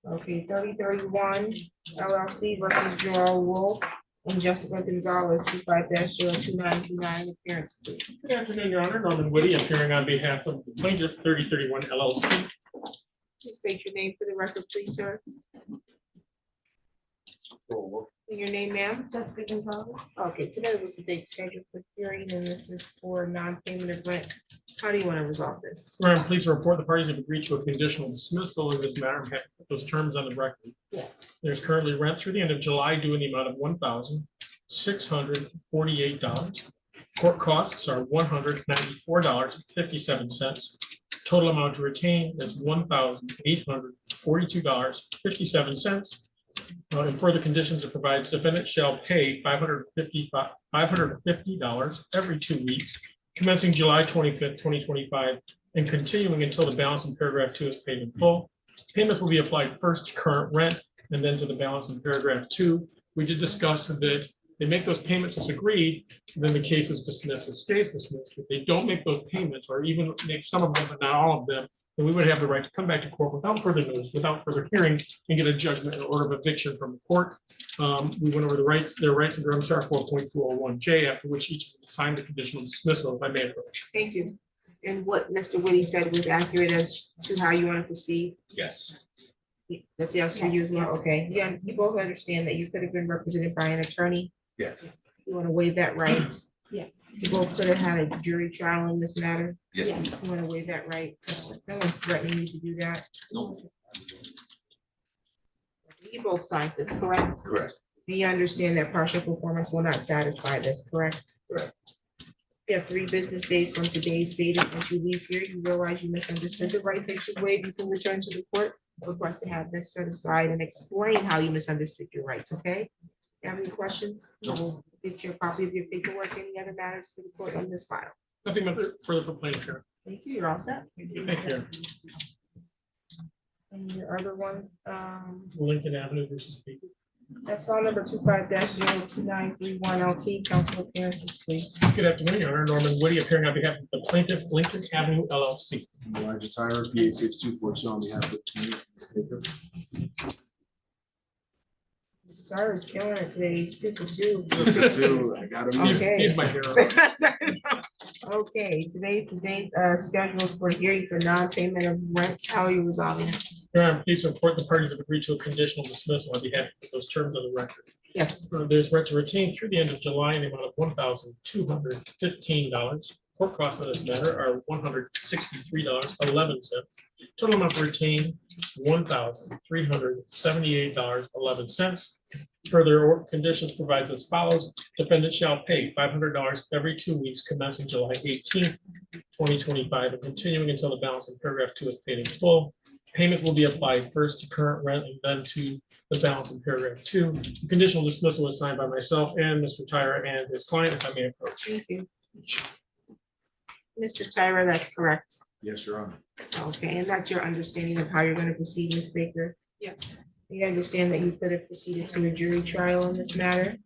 Okay, 3031 LLC versus Joel Wolf and Jessica Gonzalez, 25-02929, appearance, please. Good afternoon, Your Honor. Norman Whitty, appearing on behalf of the plaintiff, 3031 LLC. Please state your name for the record, please, sir. And your name, ma'am? Jessica Gonzalez. Okay, today was the date scheduled for hearing, and this is for non-payment of rent. How do you want to resolve this? Your Honor, I'm pleased to report the parties have agreed to a conditional dismissal in this matter. I'm happy to put those terms on the record. Yes. There's currently rent through the end of July due in the amount of $1,648. Court costs are $194.57. Total amount to retain is $1,842.57. And further conditions are provided, defendant shall pay $550 every 2 weeks, commencing July 25th, 2025, and continuing until the balance in paragraph 2 is paid in full. Payments will be applied first to current rent and then to the balance in paragraph 2. We did discuss that they make those payments as agreed, then the case is dismissed and stays dismissed. If they don't make those payments, or even make some of them but not all of them, then we would have the right to come back to court without further notice, without further hearing, and get a judgment in order of eviction from the court. We went over their rights under MSR 4.201J, after which each of them signed the conditional dismissal, if I may approach. Thank you. And what Mr. Whitty said was accurate as to how you want to proceed? Yes. That's yes for you as well, okay. Yeah, you both understand that you could have been represented by an attorney. Yes. You want to waive that right? Yeah. You both could have had a jury trial in this matter. Yes. You want to waive that right? No one's threatening you to do that. No. You both signed this, correct? Correct. Do you understand that partial performance will not satisfy this, correct? Correct. You have 3 business days from today's date. Once you leave here, you realize you misunderstood the right that you waived. You can return to the court, request to have this set aside and explain how you misunderstood your rights, okay? You have any questions? No. Get your copy of your paperwork, any other matters for the court on this file? Nothing further for plaintiff, Your Thank you, you're all set. Honor. Thank you. And your other one, Lincoln Avenue versus Baker. that's file number 25-02931 LT, council appearances, please. Good afternoon, Your Honor. Norman Whitty, appearing on behalf of the plaintiff, Lincoln Avenue LLC. Elijah Tyler, PA 6242 on behalf of Tenant. Sorry, is killing it today. He's 2 for 2. I got him. Okay. He's my hero. Okay, today's the date scheduled for hearing for non-payment of rent. How are you resolving it? Your Honor, I'm pleased to report the parties have agreed to a conditional dismissal on behalf of those terms on the record. Yes. There's rent to retain through the end of July in the amount of $1,215. Court costs on this matter are $163.11. Total amount to retain, $1,378.11. Further conditions provides as follows. Defendant shall pay $500 every 2 weeks commencing July 18th, 2025, and continuing until the balance in paragraph 2 is paid in full. Payment will be applied first to current rent and then to the balance in paragraph 2. The conditional dismissal was signed by myself and Mr. Tyra and his client, if I may approach. Thank you. Mr. Tyra, that's correct. Yes, Your Honor. Okay, and that's your understanding of how you're going to proceed, Ms. Baker? Yes. You understand that you could have proceeded to a jury trial in this matter?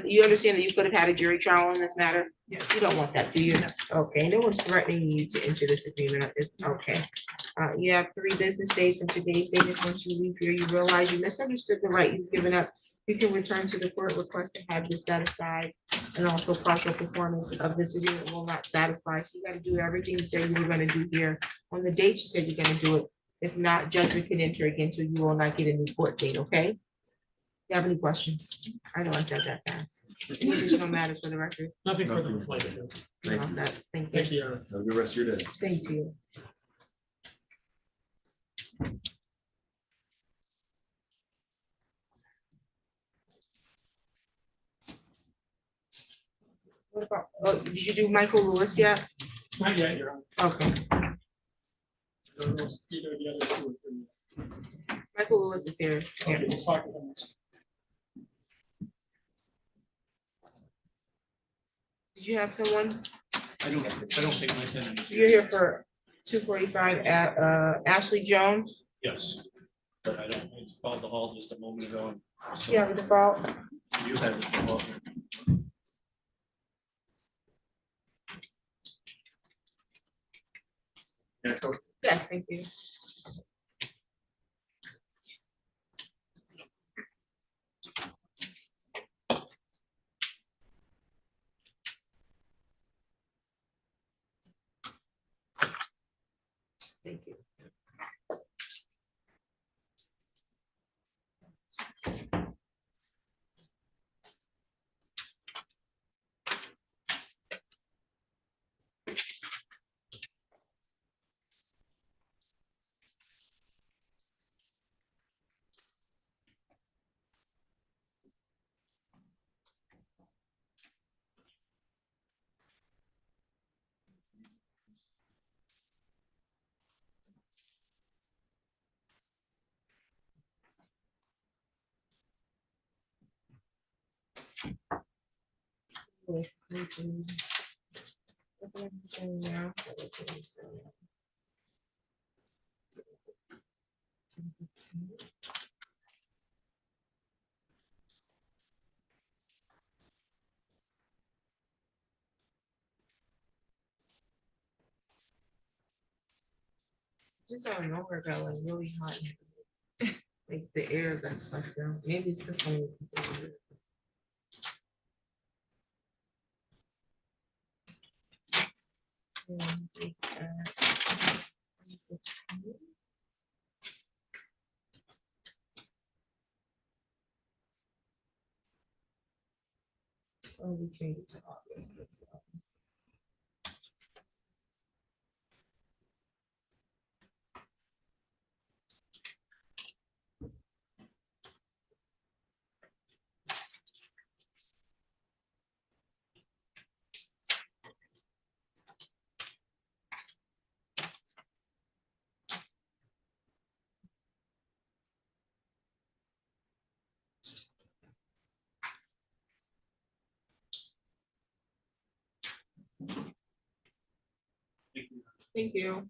You understand that you could have had a jury trial in this matter? Yes. You don't want that, do you? Okay, no one's threatening you to enter this agreement. Okay. You have 3 business days from today's date. If once you leave here, you realize you misunderstood the right you've given up, you can return to the court, request to have this set aside, and also partial performance of this agreement will not satisfy. So you got to do everything you said you were going to do here on the date you said you're going to do it. If not, judgment can enter again, so you will not get a new court date, okay? You have any questions? I know I said that fast. Any additional matters for the record? Nothing further for plaintiff. You're all set. Thank you. Thank you, Your Honor. Have a good rest of your day. Same to you. What about, oh, did you do Michael Lewis yet? Not yet, Your Honor. Okay, I don't know if either of the other 2 are here. Michael Lewis is here. Okay, we'll talk about this. Did you have someone? I don't think my tenant is You're here for 245 at Ashley Jones. Yes. But I don't, I called the hall just a moment ago. And Do you have a default? you had the default. Yes, thank you. Thank you. Yes, thank you. Okay, so now, just out of nowhere got like really hot. Like the air got sucked out. Maybe it's this one. Oh, we changed it to August. That's why. Thank you.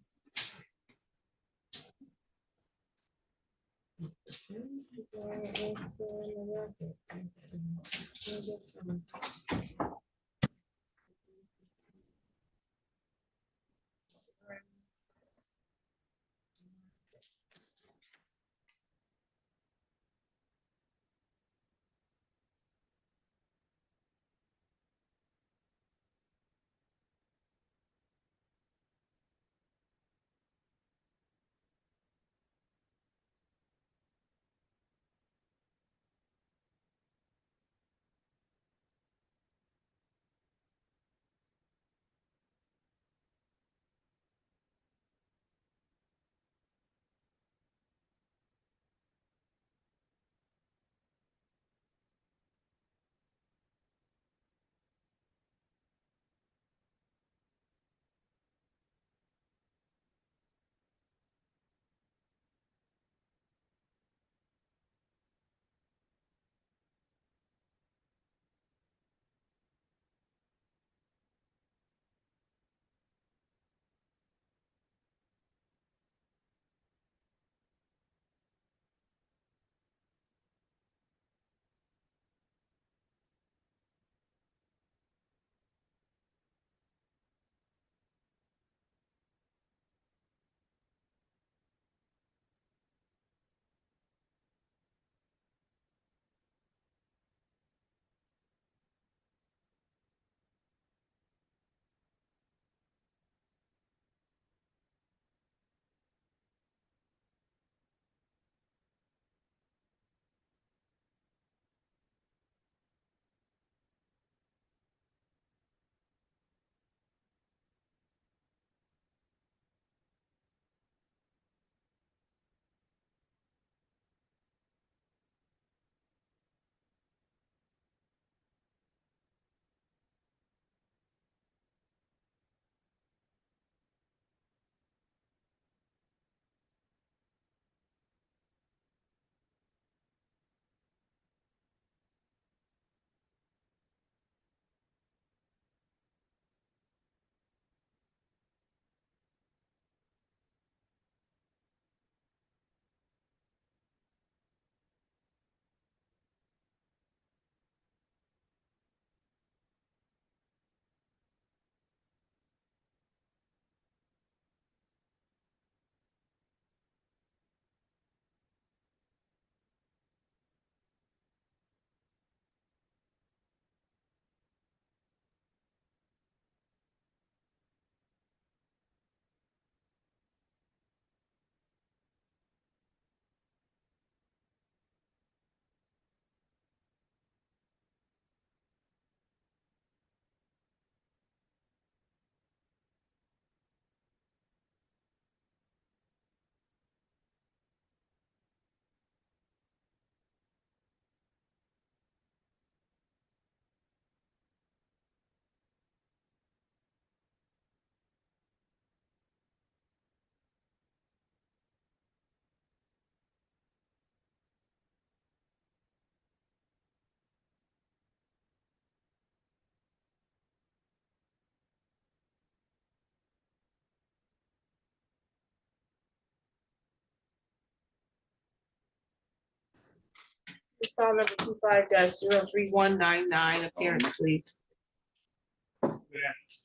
this is file number 25-03199. Appearance, please.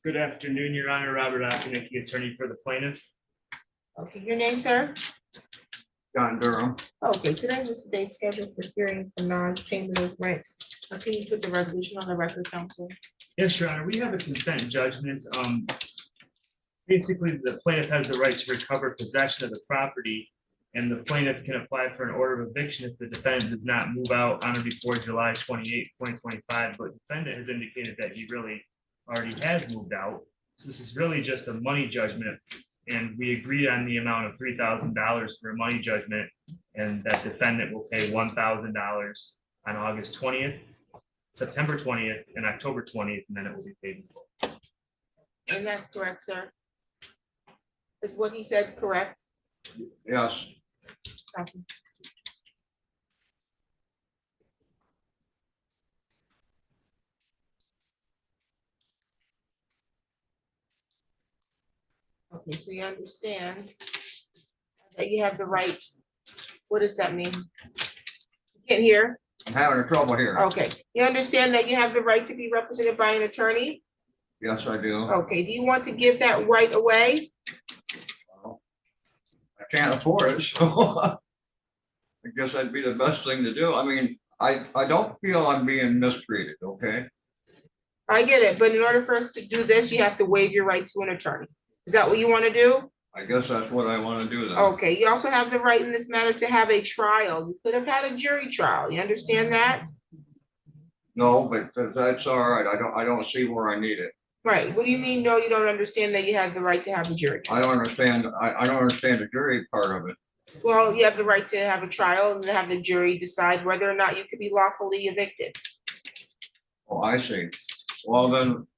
Good afternoon, Your Honor. Robert Okeneke, attorney for the plaintiff. Okay, your name, sir? John Durham. Okay, today was the date scheduled for hearing for non-payment of rent. Can you put the resolution on the record, counsel? Yes, Your Honor, we have a consent judgment. Basically, the plaintiff has the right to recover possession of the property, and the plaintiff can apply for an order of eviction if the defendant does not move out on or before July 28, 2025. But the defendant has indicated that he really already has moved out. So this is really just a money judgment, and we agreed on the amount of $3,000 for a money judgment, and that defendant will pay $1,000 on August 20th, September 20th, and October 20th, and then it will be paid in full. And that's correct, sir? Is what he said correct? Yes. Counsel? Okay, so you understand that you have the right. What does that mean? You can't hear? I'm having trouble here. Okay, you understand that you have the right to be represented by an attorney? Yes, I do. Okay, do you want to give that right away? I can't afford it, so I guess that'd be the best thing to do. I mean, I don't feel I'm being mistreated, okay? I get it, but in order for us to do this, you have to waive your right to an attorney. Is that what you want to do? I guess that's what I want to do then. Okay, you also have the right in this matter to have a trial. You could have had a jury trial. You understand that? No, but that's all right. I don't see where I need it. Right. What do you mean? No, you don't understand that you have the right to have a jury trial? I don't understand. I don't understand the jury part of it. Well, you have the right to have a trial and have the jury decide whether or not you could be lawfully evicted. Oh, I see. Well, then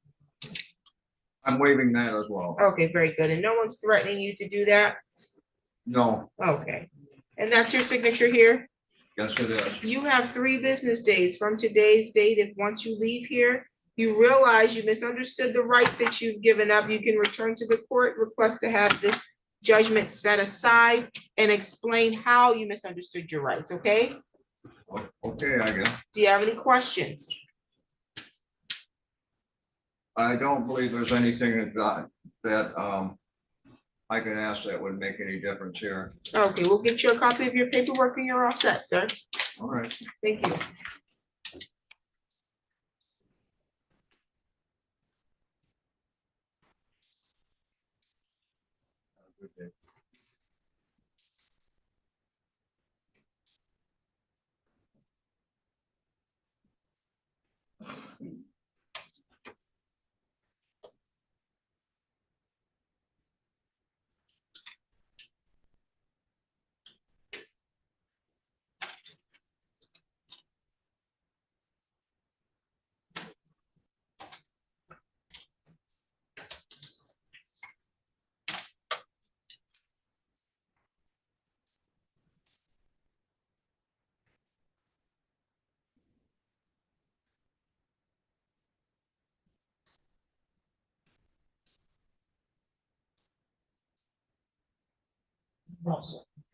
I'm waiving that as well. Okay, very good. And no one's threatening you to do that? No, Okay. And that's your signature here? yes, it is. You have 3 business days from today's date. If once you leave here, you realize you misunderstood the right that you've given up, you can return to the court, request to have this judgment set aside, and explain how you misunderstood your rights, okay? Okay, I guess. Do you have any questions? I don't believe there's anything that I can ask that would make any difference here. Okay, we'll get you a copy of your paperwork and you're all set, sir. All right. Thank you. Good day.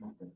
Okay.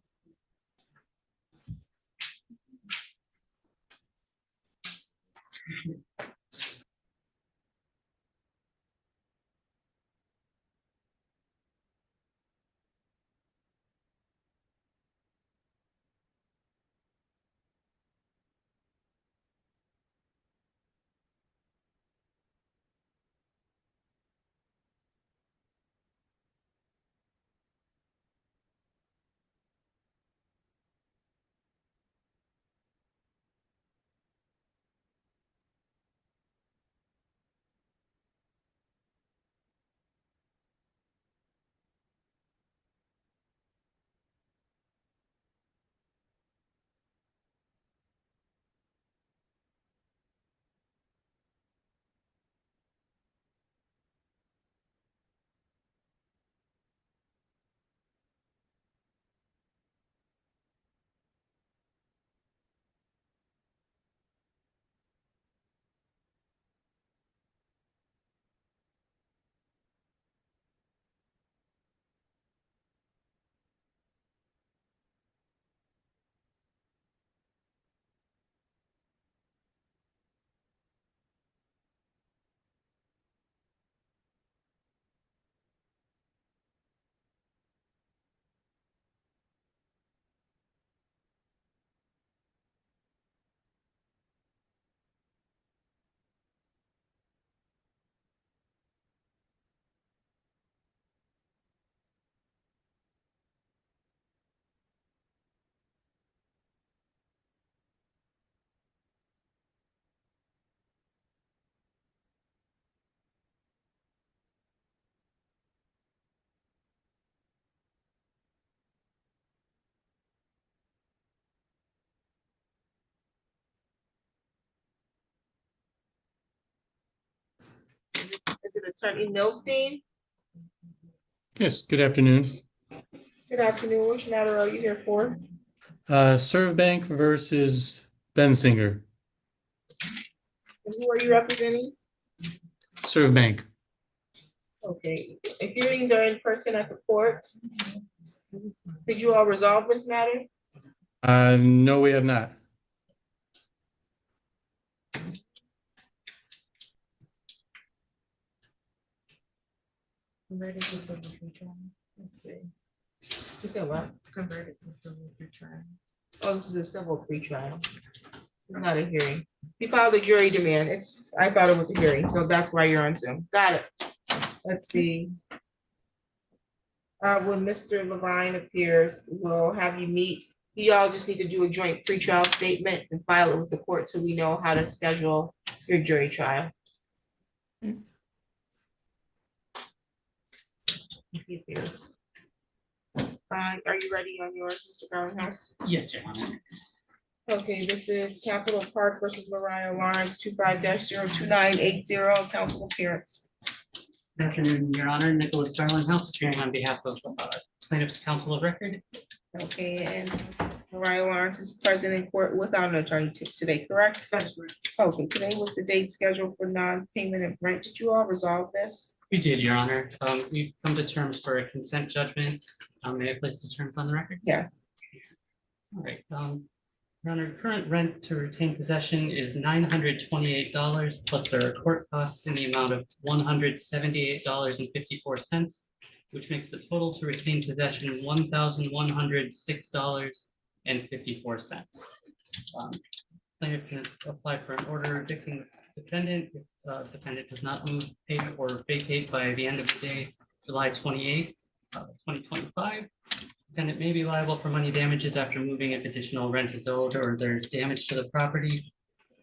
Is it Attorney Milstein? Yes, good afternoon. Good afternoon. Which matter are you here for? Servbank versus Bensinger. And who are you representing? Servbank. Okay, if hearings are in person at the court, did you all resolve this matter? No, we have not. Converted to civil pretrial. Let's see. You said what? Converted to civil pretrial. Oh, this is a civil pretrial. It's not a hearing. You filed a jury demand. I thought it was a hearing, so that's why you're on Zoom. Got it. Let's see. When Mr. Levine appears, we'll have you meet. You all just need to do a joint pretrial statement and file it with the court so we know how to schedule your jury trial. He appears. Are you ready on yours, Mr. Brownhouse? Yes, Your Honor. Okay, this is Capital Park versus Mariah Lawrence, 25-02980, council appearance. Good afternoon, Your Honor. Nicholas Darlinghouse, appearing on behalf of plaintiff's counsel of record. Okay, and Mariah Lawrence is present in court without an attorney today, correct? That's right. Okay, today was the date scheduled for non-payment of rent. Did you all resolve this? We did, Your Honor. We've come to terms for a consent judgment. May I place the terms on the record? Yes. All right. Your Honor, current rent to retain possession is $928, plus there are court costs in the amount of $178.54, which makes the total to retain possession $1,106.54. Plaintiff can apply for an order evicting the defendant if defendant does not move, pay, or vacate by the end of the day, July 28th, 2025. Defendant may be liable for money damages after moving if additional rent is owed or there's damage to the property.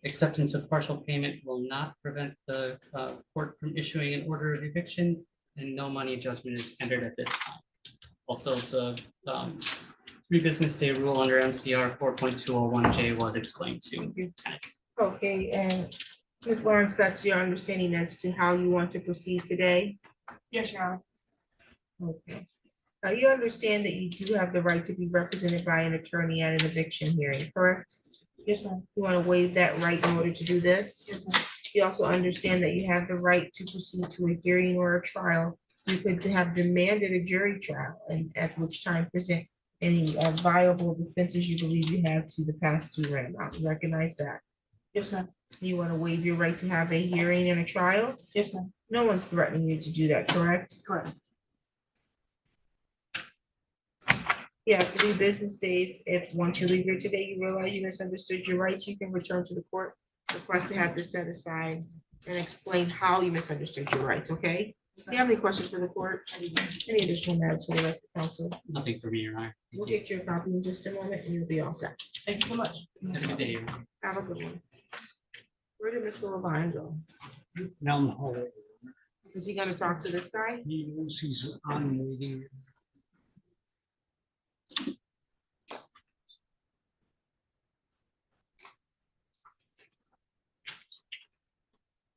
Acceptance of partial payment will not prevent the court from issuing an order of eviction, and no money judgment is entered at this time. Also, the 3 business day rule under MCR 4.201J was explained to tenant. Okay, and Ms. Lawrence, that's your understanding as to how you want to proceed today? Yes, Your Honor. Okay. Now, you understand that you do have the right to be represented by an attorney at an eviction hearing, correct? Yes, ma'am. You want to waive that right in order to do this? Yes, ma'am. You also understand that you have the right to proceed to a hearing or a trial. You could have demanded a jury trial, and at which time present any viable defenses you believe you have to the past 2 rent amount. You recognize that? Yes, ma'am. You want to waive your right to have a hearing and a trial? Yes, ma'am. No one's threatening you to do that, correct? Correct. Yeah, 3 business days. If once you leave here today, you realize you misunderstood your rights, you can return to the court, request to have this set aside and explain how you misunderstood your rights, okay? Do you have any questions for the court? Any additional matters for the rest of the council? Nothing for me, Your Honor. We'll get you a copy in just a moment and you'll be all set. Thank you so much. Have a good day, Your Honor. Have a good one. Where did Mr. Levine go? Down the hallway. Is he gonna talk to this guy? He knows he's on waiting.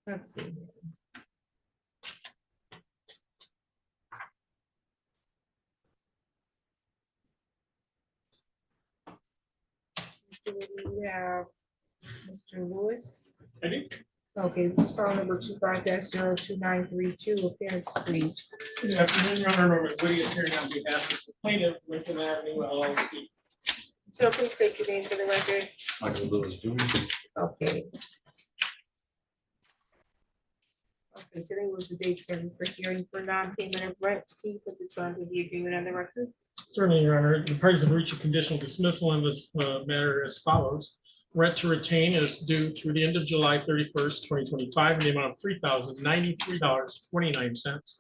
Let's see. Mr. Woody, you have Mr. Lewis. I do. Okay, this is file number 25-02932, appearance please. Good afternoon, Your Honor. Norman Woody appearing on behalf of the plaintiff, Lincoln Avenue LLC. So please state your name for the record. Michael Lewis Jr. Okay. Okay, today was the date certain for hearing for non-payment of rent. Can you put the terms of the agreement on the record? Certainly, Your Honor. The parties have reached a conditional dismissal in this matter as follows. Rent to retain is due through the end of July 31st, 2025, in the amount of $3,093.29.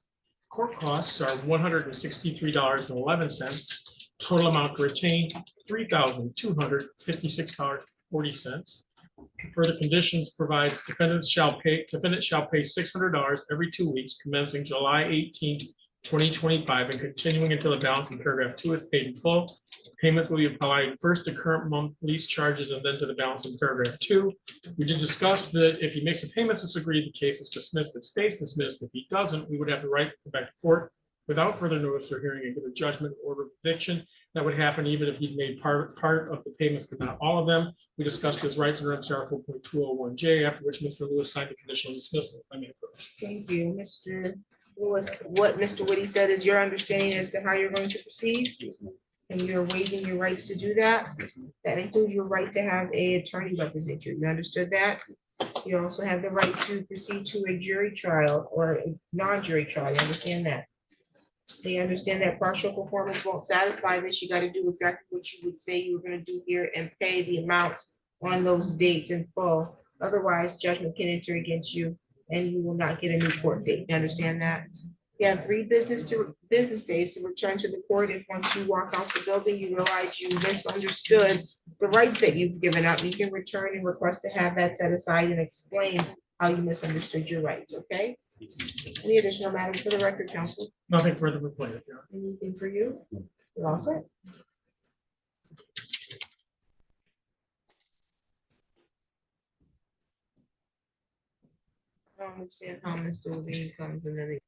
Court costs are $163.11. Total amount to retain, $3,256.40. Further conditions provides defendant shall pay $600 every 2 weeks commencing July 18th, 2025 and continuing until the balance in paragraph 2 is paid in full. Payment will be applied first to current month lease charges and then to the balance in paragraph 2. We did discuss that if he makes the payments as agreed, the case is dismissed. It stays dismissed. If he doesn't, we would have the right to go back to court without further notice or hearing and give a judgment order of eviction. That would happen even if he'd made part of the payments, but not all of them. We discussed his rights under MCR 4.201J, after which Mr. Lewis signed the conditional dismissal. I may approach. Thank you, Mr. Lewis. What Mr. Whitty said is your understanding as to how you're going to proceed? And you're waiving your rights to do that? That includes your right to have an attorney represent you. You understood that? You also have the right to proceed to a jury trial or a non-jury trial. You understand that? So you understand that partial performance won't satisfy this. You got to do exactly what you would say you were going to do here and pay the amounts on those dates in full. Otherwise, judgment can enter against you and you will not get a new court date. You understand that? You have 3 business days to return to the court. If once you walk out the building, you realize you misunderstood the rights that you've given up, you can return and request to have that set aside and explain how you misunderstood your rights, okay? Any additional matters for the record, counsel? Nothing further to play. Anything for you? You're all set. I don't understand how Mr. Levine comes and then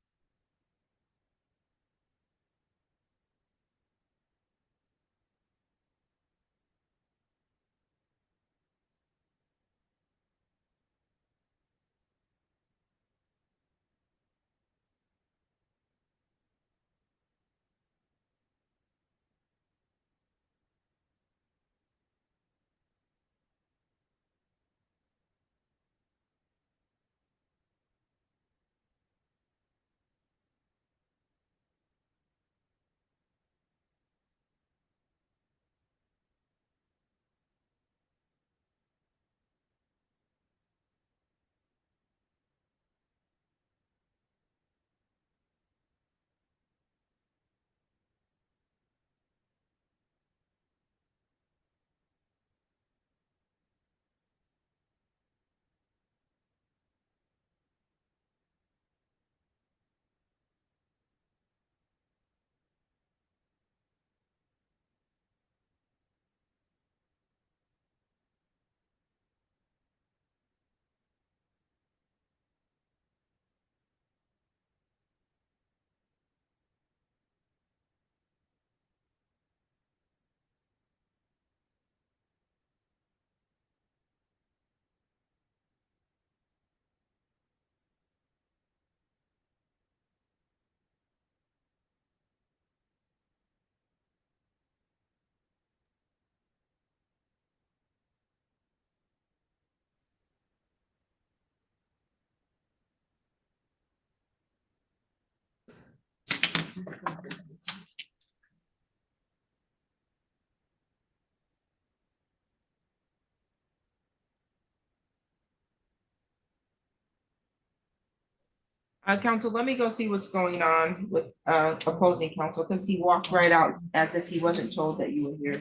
counsel, let me go see what's going on with opposing counsel, because he walked right out as if he wasn't told that you were here.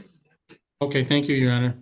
Okay, thank you, Your Honor.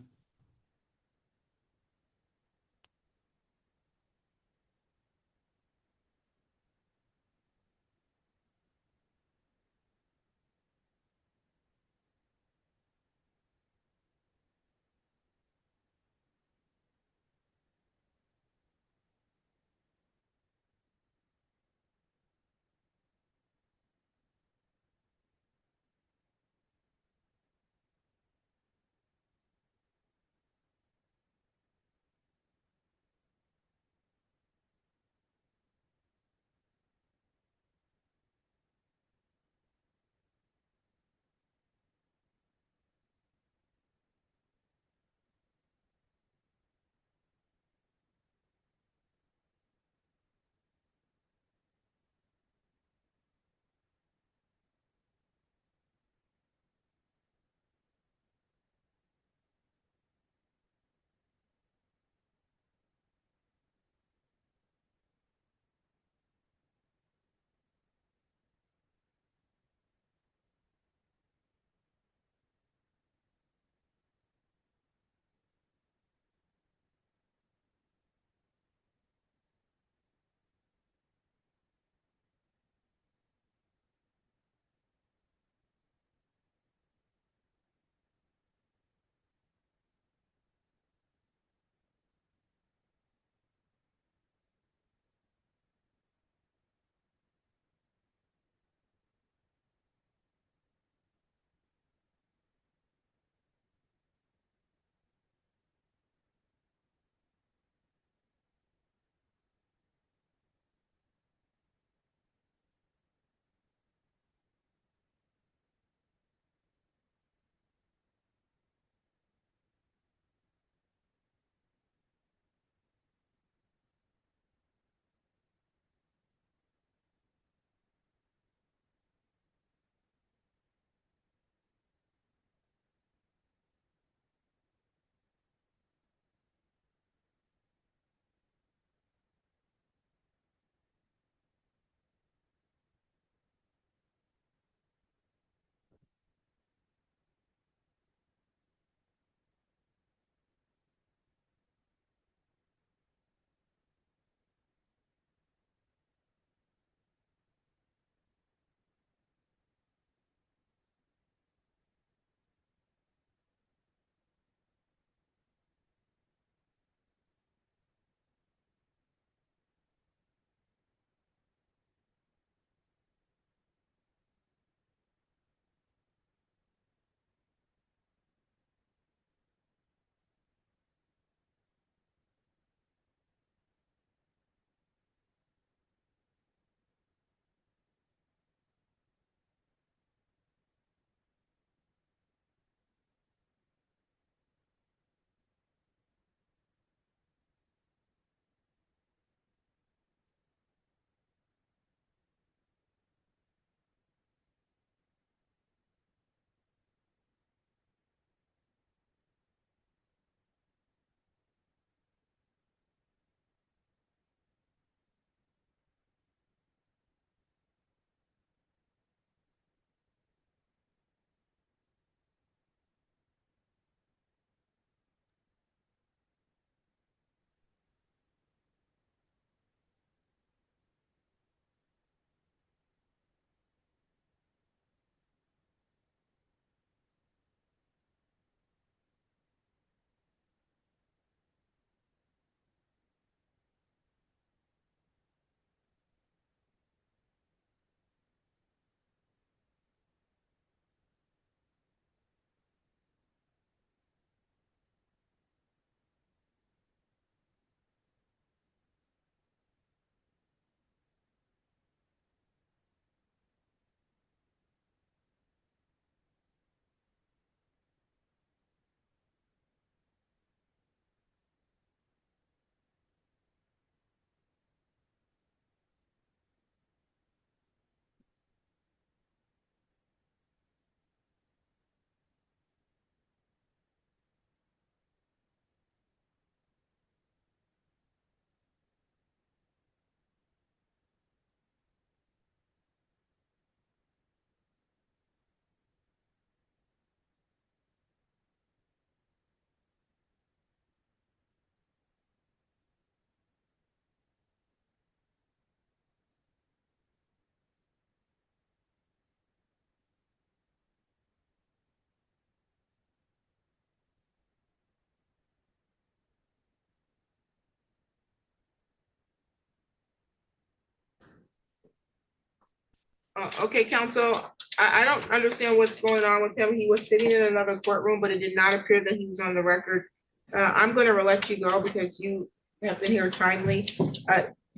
Okay, counsel, I don't understand what's going on with him. He was sitting in another courtroom, but it did not appear that he was on the record. I'm gonna let you go because you have been here timely.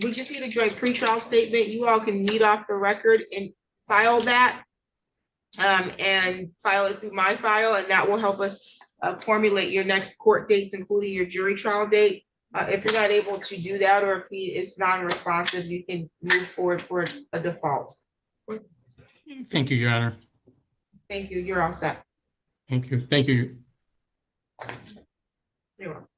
We just need a joint pretrial statement. You all can meet off the record and file that. And file it through my file, and that will help us formulate your next court dates, including your jury trial date. If you're not able to do that, or if he is non-responsive, you can move forward for a default. Thank you, Your Honor. Thank you. You're all set. Thank you. Thank you. You're welcome.